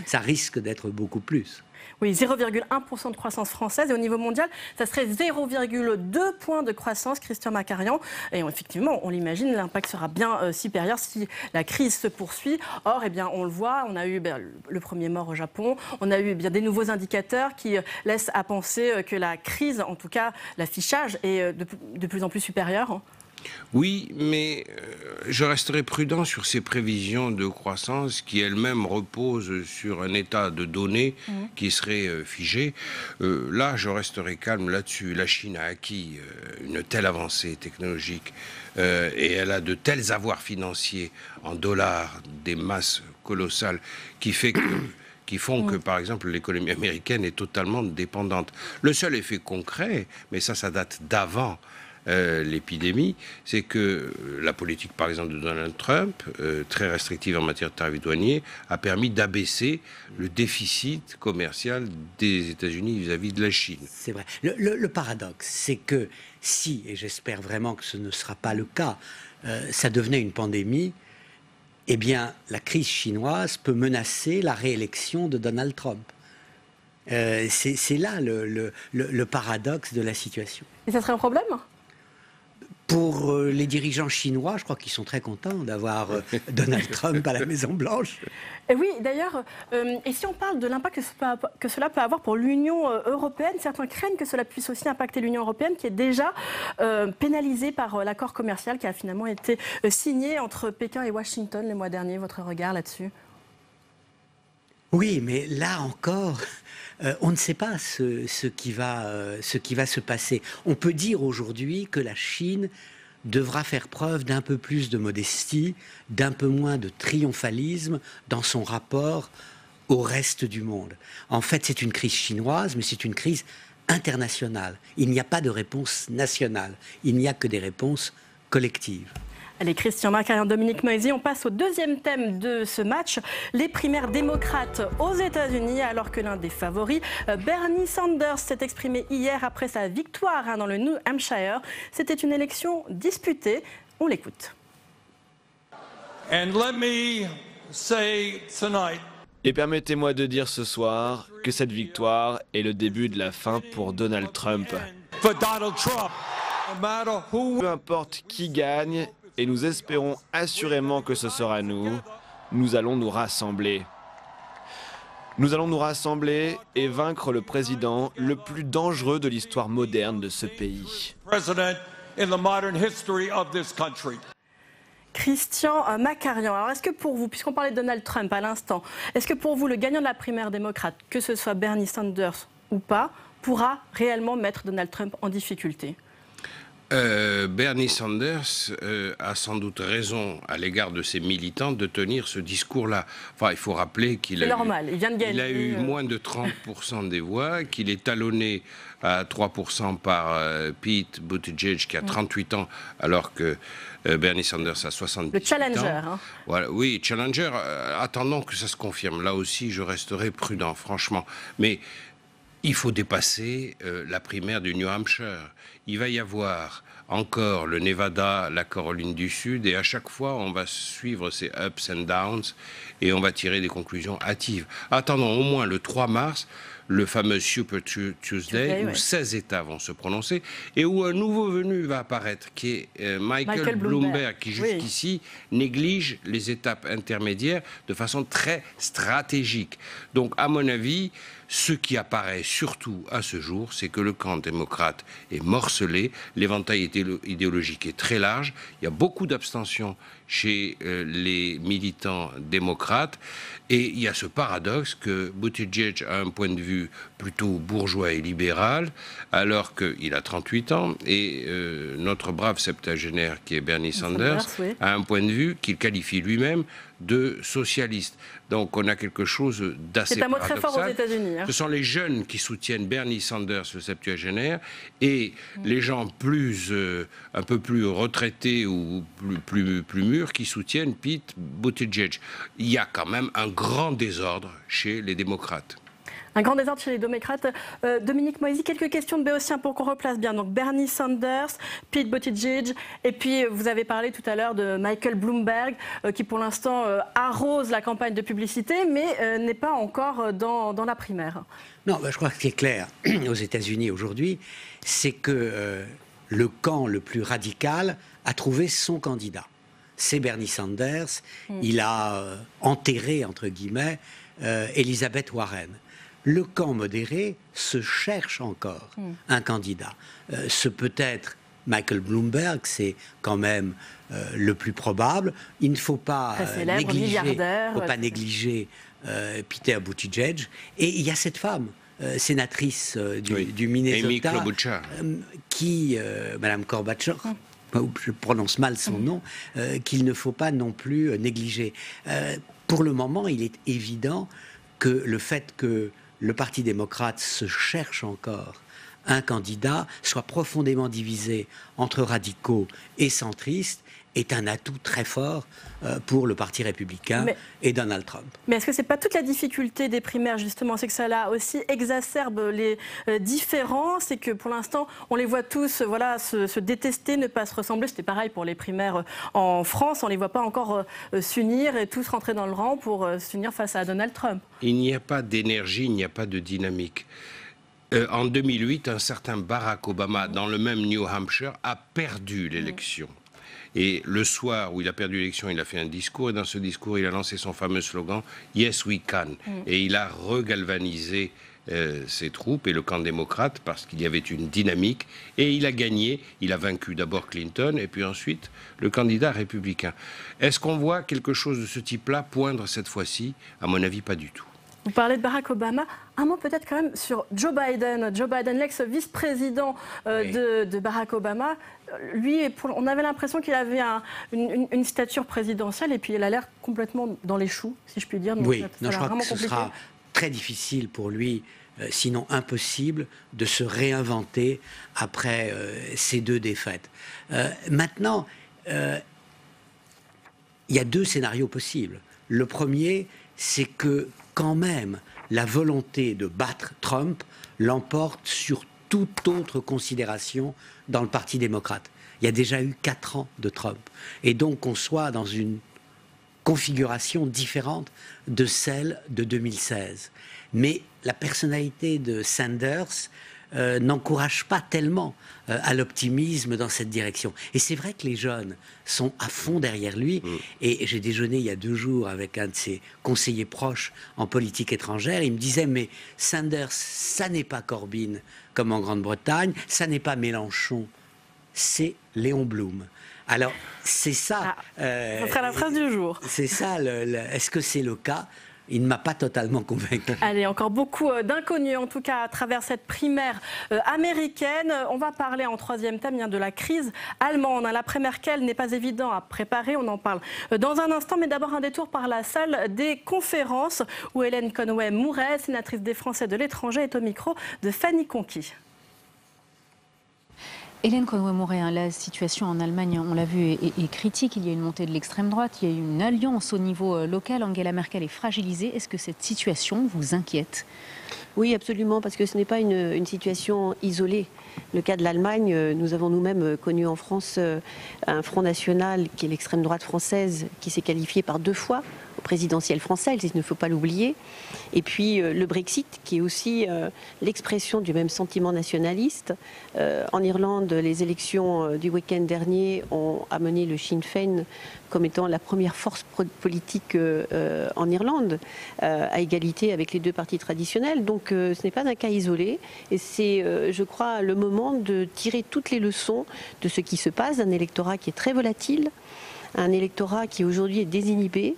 Ça risque d'être beaucoup plus. Oui, 0,1% de croissance française et au niveau mondial, ça serait 0,2 points de croissance, Christian Macarian. Et effectivement, on l'imagine, l'impact sera bien supérieur si la crise se poursuit. Or, eh bien, on le voit, on a eu le premier mort au Japon, on a eu des nouveaux indicateurs qui laissent à penser que la crise, en tout cas l'affichage, est de plus en plus supérieur. Oui, mais je resterai prudent sur ces prévisions de croissance qui elles-mêmes reposent sur un état de données qui serait figé. Là, je resterai calme là-dessus. La Chine a acquis une telle avancée technologique et elle a de tels avoirs financiers en dollars, des masses colossales, qui font que, par exemple, l'économie américaine est totalement dépendante. Le seul effet concret, mais ça date d'avant l'épidémie, c'est que la politique, par exemple, de Donald Trump, très restrictive en matière de tarifs douaniers, a permis d'abaisser le déficit commercial des États-Unis vis-à-vis de la Chine. C'est vrai. Le paradoxe, c'est que si, et j'espère vraiment que ce ne sera pas le cas, ça devenait une pandémie, eh bien, la crise chinoise peut menacer la réélection de Donald Trump. C'est là le paradoxe de la situation. Et ça serait un problème ? Pour les dirigeants chinois, je crois qu'ils sont très contents d'avoir Donald Trump à la Maison-Blanche. Et oui, d'ailleurs, et si on parle de l'impact que cela peut avoir pour l'Union européenne, certains craignent que cela puisse aussi impacter l'Union européenne qui est déjà pénalisée par l'accord commercial qui a finalement été signé entre Pékin et Washington le mois dernier. Votre regard là-dessus ? Oui, mais là encore, on ne sait pas ce qui va se passer. On peut dire aujourd'hui que la Chine devra faire preuve d'un peu plus de modestie, d'un peu moins de triomphalisme dans son rapport au reste du monde. En fait, c'est une crise chinoise, mais c'est une crise internationale. Il n'y a pas de réponse nationale, il n'y a que des réponses collectives. Allez, Christian Macarian, Dominique Moïse, on passe au deuxième thème de ce match, les primaires démocrates aux États-Unis, alors que l'un des favoris, Bernie Sanders, s'est exprimé hier après sa victoire dans le New Hampshire. C'était une élection disputée. On l'écoute. Et permettez-moi de dire ce soir que cette victoire est le début de la fin pour Donald Trump. Peu importe qui gagne, et nous espérons assurément que ce sera nous allons nous rassembler. Nous allons nous rassembler et vaincre le président le plus dangereux de l'histoire moderne de ce pays. Christian Macarian, alors est-ce que pour vous, puisqu'on parlait de Donald Trump à l'instant, est-ce que pour vous, le gagnant de la primaire démocrate, que ce soit Bernie Sanders ou pas, pourra réellement mettre Donald Trump en difficulté ? Bernie Sanders a sans doute raison à l'égard de ses militants de tenir ce discours-là. Enfin, il faut rappeler qu'il a eu moins de 30% des voix, qu'il est talonné à 3% par Pete Buttigieg qui a 38 ans alors que Bernie Sanders a 78 ans. Le challenger. Hein. Voilà, oui, challenger. Attendons que ça se confirme. Là aussi, je resterai prudent, franchement. Mais il faut dépasser la primaire du New Hampshire. Il va y avoir encore le Nevada, la Caroline du Sud, et à chaque fois, on va suivre ces ups and downs et on va tirer des conclusions hâtives. Attendons au moins le 3 mars, le fameux Super Tuesday, où 16 États vont se prononcer et où un nouveau venu va apparaître, qui est Michael Bloomberg, qui jusqu'ici néglige les étapes intermédiaires de façon très stratégique. Donc, à mon avis, ce qui apparaît surtout à ce jour, c'est que le camp démocrate est morcelé, l'éventail idéologique est très large, il y a beaucoup d'abstention chez les militants démocrates, et il y a ce paradoxe que Buttigieg a un point de vue plutôt bourgeois et libéral, alors qu'il a 38 ans, et notre brave septuagénaire qui est Bernie Sanders a un point de vue qu'il qualifie lui-même de socialiste. Donc on a quelque chose d'assez paradoxal. C'est un mot très fort aux États-Unis. Hein. Ce sont les jeunes qui soutiennent Bernie Sanders, le septuagénaire, et les gens un peu plus retraités ou plus mûrs qui soutiennent Pete Buttigieg. Il y a quand même un grand désordre chez les démocrates. Un grand désordre chez les démocrates. Dominique Moisy, quelques questions de Béotien pour qu'on replace bien. Donc Bernie Sanders, Pete Buttigieg, et puis vous avez parlé tout à l'heure de Michael Bloomberg, qui pour l'instant arrose la campagne de publicité, mais n'est pas encore dans la primaire. Non, je crois que ce qui est clair aux États-Unis aujourd'hui, c'est que le camp le plus radical a trouvé son candidat. C'est Bernie Sanders. Il a enterré, entre guillemets, Elizabeth Warren. Le camp modéré se cherche encore un candidat. Ce peut être Michael Bloomberg, c'est quand même le plus probable. Il ne faut pas négliger Peter Buttigieg. Et il y a cette femme, sénatrice du Minnesota, qui, Madame Klobuchar, je prononce mal son nom, qu'il ne faut pas non plus négliger. Pour le moment, il est évident que le fait que le Parti démocrate se cherche encore un candidat, soit profondément divisé entre radicaux et centristes, est un atout très fort pour le Parti républicain et Donald Trump. Mais est-ce que ce n'est pas toute la difficulté des primaires, justement? C'est que ça là aussi exacerbe les différences et que pour l'instant, on les voit tous se détester, ne pas se ressembler. C'était pareil pour les primaires en France. On ne les voit pas encore s'unir et tous rentrer dans le rang pour s'unir face à Donald Trump. Il n'y a pas d'énergie, il n'y a pas de dynamique. En 2008, un certain Barack Obama, dans le même New Hampshire, a perdu l'élection. Et le soir où il a perdu l'élection, il a fait un discours, et dans ce discours, il a lancé son fameux slogan « Yes, we can ». Et il a regalvanisé ses troupes et le camp démocrate parce qu'il y avait une dynamique. Et il a gagné. Il a vaincu d'abord Clinton et puis ensuite le candidat républicain. Est-ce qu'on voit quelque chose de ce type-là poindre cette fois-ci? À mon avis, pas du tout. Vous parlez de Barack Obama. Un mot peut-être quand même sur Joe Biden. Joe Biden, l'ex-vice-président de Barack Obama. Lui, on avait l'impression qu'il avait une stature présidentielle et puis il a l'air complètement dans les choux, si je puis dire. Donc oui, je crois que ce sera très difficile pour lui, sinon impossible, de se réinventer après ces deux défaites. Maintenant, il y a deux scénarios possibles. Le premier, c'est que quand même la volonté de battre Trump l'emporte sur toute autre considération dans le Parti démocrate. Il y a déjà eu 4 ans de Trump. Et donc qu'on soit dans une configuration différente de celle de 2016. Mais la personnalité de Sanders n'encourage pas tellement à l'optimisme dans cette direction. Et c'est vrai que les jeunes sont à fond derrière lui. Et j'ai déjeuné il y a 2 jours avec un de ses conseillers proches en politique étrangère. Il me disait, mais Sanders, ça n'est pas Corbyn comme en Grande-Bretagne, ça n'est pas Mélenchon, c'est Léon Blum. Alors, c'est ça... ça sera la phrase du jour. C'est ça, est-ce que c'est le cas ? Il ne m'a pas totalement convaincu. Allez, encore beaucoup d'inconnus, en tout cas, à travers cette primaire américaine. On va parler en 3e thème de la crise allemande. L'après-Merkel n'est pas évident à préparer, on en parle dans un instant. Mais d'abord, un détour par la salle des conférences où Hélène Conway-Mouret, sénatrice des Français de l'étranger, est au micro de Fanny Conquis. Hélène Conway-Mouret, la situation en Allemagne, on l'a vu, est critique. Il y a une montée de l'extrême droite, il y a une alliance au niveau local. Angela Merkel est fragilisée. Est-ce que cette situation vous inquiète ? Oui, absolument, parce que ce n'est pas une situation isolée. Le cas de l'Allemagne, nous avons nous-mêmes connu en France un Front National, qui est l'extrême droite française, qui s'est qualifié par 2 fois aux présidentielles françaises, il ne faut pas l'oublier. Et puis le Brexit, qui est aussi l'expression du même sentiment nationaliste. En Irlande, les élections du week-end dernier ont amené le Sinn Féin comme étant la première force politique en Irlande, à égalité avec les 2 partis traditionnels. Donc ce n'est pas un cas isolé. Et c'est, je crois, le moment de tirer toutes les leçons de ce qui se passe, d'un électorat qui est très volatile, un électorat qui aujourd'hui est désinhibé,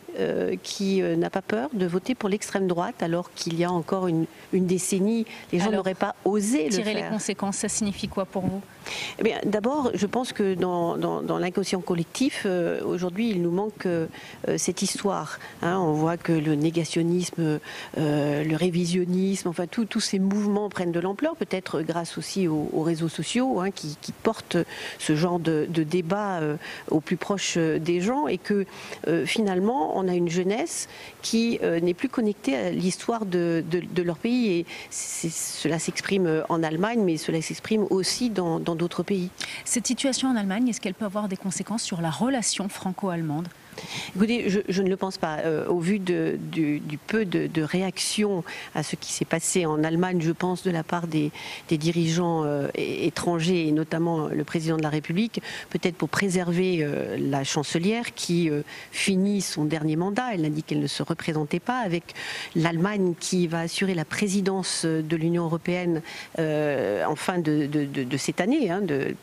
qui n'a pas peur de voter pour l'extrême droite, alors qu'il y a encore une décennie, les gens n'auraient pas osé le faire. Tirer les conséquences, ça signifie quoi pour vous ? Eh bien, d'abord, je pense que dans l'inconscient collectif, aujourd'hui, il nous manque cette histoire. On voit que le négationnisme, le révisionnisme, enfin tous ces mouvements prennent de l'ampleur, peut-être grâce aussi aux réseaux sociaux qui portent ce genre de débat au plus proche des des gens et que finalement on a une jeunesse qui n'est plus connectée à l'histoire de leur pays et cela s'exprime en Allemagne mais cela s'exprime aussi dans d'autres pays. Cette situation en Allemagne, est-ce qu'elle peut avoir des conséquences sur la relation franco-allemande ? Écoutez, je ne le pense pas. Au vu du peu de réactions à ce qui s'est passé en Allemagne, je pense, de la part des dirigeants étrangers, et notamment le président de la République, peut-être pour préserver la chancelière qui finit son dernier mandat. Elle a dit qu'elle ne se représentait pas, avec l'Allemagne qui va assurer la présidence de l'Union européenne en fin de cette année,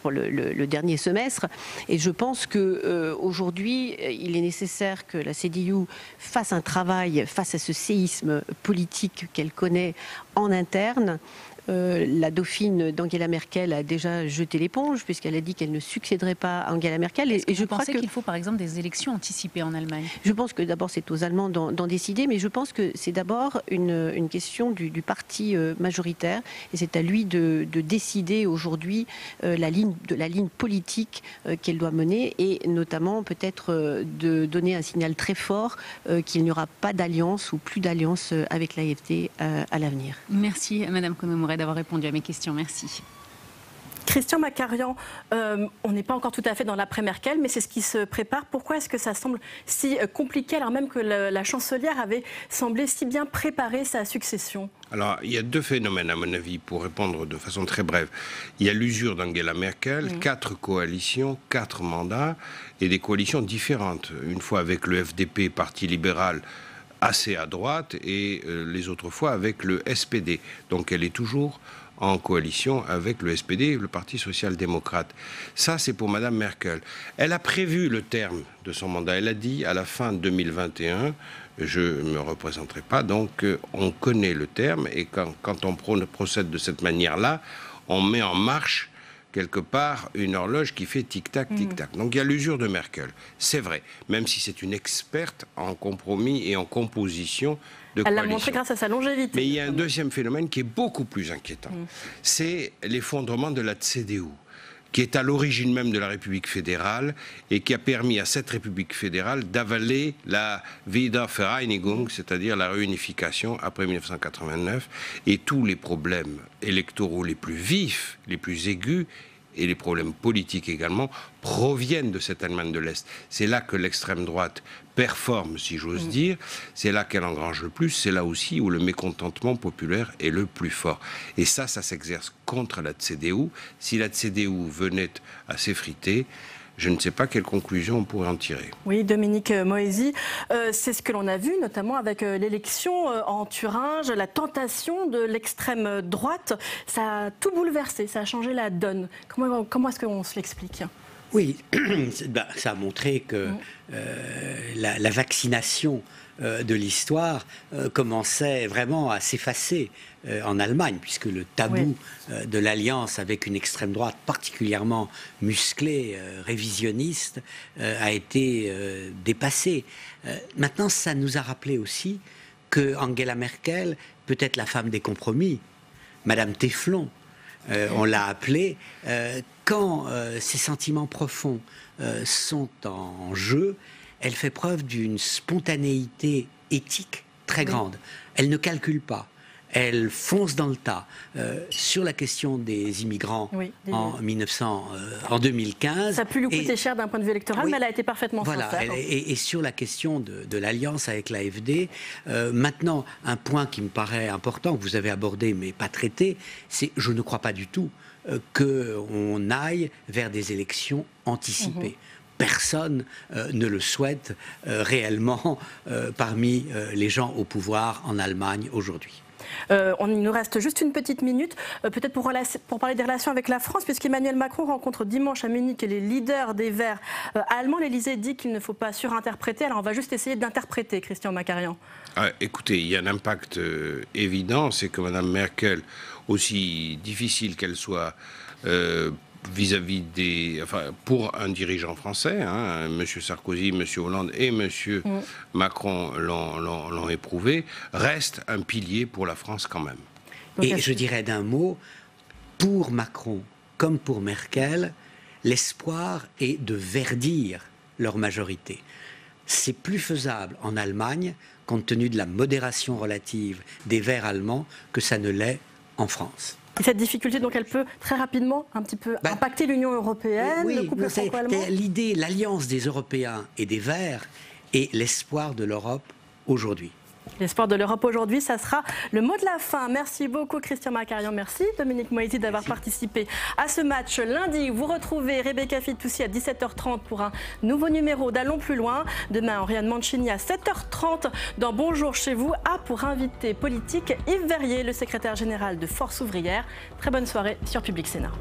pour le dernier semestre. Et je pense qu'aujourd'hui, il est nécessaire que la CDU fasse un travail face à ce séisme politique qu'elle connaît en interne. La dauphine d'Angela Merkel a déjà jeté l'éponge puisqu'elle a dit qu'elle ne succéderait pas à Angela Merkel. Et je pense qu'il faut par exemple des élections anticipées en Allemagne. Je pense que d'abord c'est aux Allemands d'en décider, mais je pense que c'est d'abord une question du parti majoritaire et c'est à lui de décider aujourd'hui la ligne politique qu'elle doit mener et notamment peut-être de donner un signal très fort qu'il n'y aura pas d'alliance ou plus d'alliance avec l'AfD à l'avenir. Merci Madame Kono-Moret d'avoir répondu à mes questions. Merci. Christian Macarian, on n'est pas encore tout à fait dans l'après-Merkel, mais c'est ce qui se prépare. Pourquoi est-ce que ça semble si compliqué, alors même que la chancelière avait semblé si bien préparer sa succession ? Alors, il y a deux phénomènes, à mon avis, pour répondre de façon très brève. Il y a l'usure d'Angela Merkel, 4 coalitions, 4 mandats, et des coalitions différentes. Une fois avec le FDP, Parti libéral, assez à droite, et les autres fois avec le SPD. Donc elle est toujours en coalition avec le SPD, le Parti social-démocrate. Ça, c'est pour Madame Merkel. Elle a prévu le terme de son mandat. Elle a dit à la fin de 2021, je ne me représenterai pas, donc on connaît le terme, et quand on procède de cette manière-là, on met en marche quelque part une horloge qui fait tic-tac, tic-tac. Donc il y a l'usure de Merkel, c'est vrai, même si c'est une experte en compromis et en composition de coalition. Elle l'a montré grâce à sa longévité. Mais il y a un deuxième phénomène qui est beaucoup plus inquiétant. C'est l'effondrement de la CDU, qui est à l'origine même de la République fédérale et qui a permis à cette République fédérale d'avaler la Wiedervereinigung, c'est-à-dire la réunification après 1989, et tous les problèmes électoraux les plus vifs, les plus aigus, et les problèmes politiques également, proviennent de cette Allemagne de l'Est. C'est là que l'extrême droite performe, si j'ose dire, c'est là qu'elle engrange le plus, c'est là aussi où le mécontentement populaire est le plus fort. Et ça s'exerce contre la CDU. Si la CDU venait à s'effriter, je ne sais pas quelle conclusion on pourrait en tirer. Oui, Dominique Moësi, c'est ce que l'on a vu, notamment avec l'élection en Thuringe, la tentation de l'extrême droite. Ça a tout bouleversé, ça a changé la donne. Comment est-ce qu'on se l'explique ? Oui, ça a montré que la vaccination de l'histoire commençait vraiment à s'effacer en Allemagne, puisque le tabou de l'alliance avec une extrême droite particulièrement musclée, révisionniste, a été dépassé. Maintenant, ça nous a rappelé aussi que Angela Merkel peut être la femme des compromis, Madame Téflon, on l'a appelée, quand ses sentiments profonds sont en jeu, elle fait preuve d'une spontanéité éthique très grande. Elle ne calcule pas. Elle fonce dans le tas. Sur la question des immigrants en 2015... Ça a pu lui coûter cher d'un point de vue électoral, mais elle a été parfaitement sincère. Et sur la question de l'alliance avec l'AfD, maintenant, un point qui me paraît important, que vous avez abordé mais pas traité, c'est je ne crois pas du tout qu'on aille vers des élections anticipées. Personne ne le souhaite réellement parmi les gens au pouvoir en Allemagne aujourd'hui. Il nous reste juste une petite minute, peut-être pour parler des relations avec la France, puisqu'Emmanuel Macron rencontre dimanche à Munich les leaders des Verts allemands. L'Élysée dit qu'il ne faut pas surinterpréter, alors on va juste essayer d'interpréter, Christian Macarian. Écoutez, il y a un impact évident, c'est que Mme Merkel, aussi difficile qu'elle soit vis-à-vis pour un dirigeant français, M. Sarkozy, M. Hollande et M. Macron l'ont éprouvé, reste un pilier pour la France quand même. Et je dirais d'un mot, pour Macron comme pour Merkel, l'espoir est de verdir leur majorité. C'est plus faisable en Allemagne, compte tenu de la modération relative des Verts allemands, que ça ne l'est en France. Et cette difficulté, donc, elle peut très rapidement un petit peu impacter l'Union européenne, le couple franco-allemand. L'idée, l'alliance des Européens et des Verts est l'espoir de l'Europe aujourd'hui. L'espoir de l'Europe aujourd'hui, ça sera le mot de la fin. Merci beaucoup Christian Macarian, merci Dominique Moïsi d'avoir participé à ce match. Lundi, vous retrouvez Rebecca Fitoussi à 17h30 pour un nouveau numéro d'Allons plus loin. Demain, Oriane Mancini à 7h30 dans Bonjour chez vous a pour invité politique Yves Verrier, le secrétaire général de Force ouvrière. Très bonne soirée sur Public Sénat.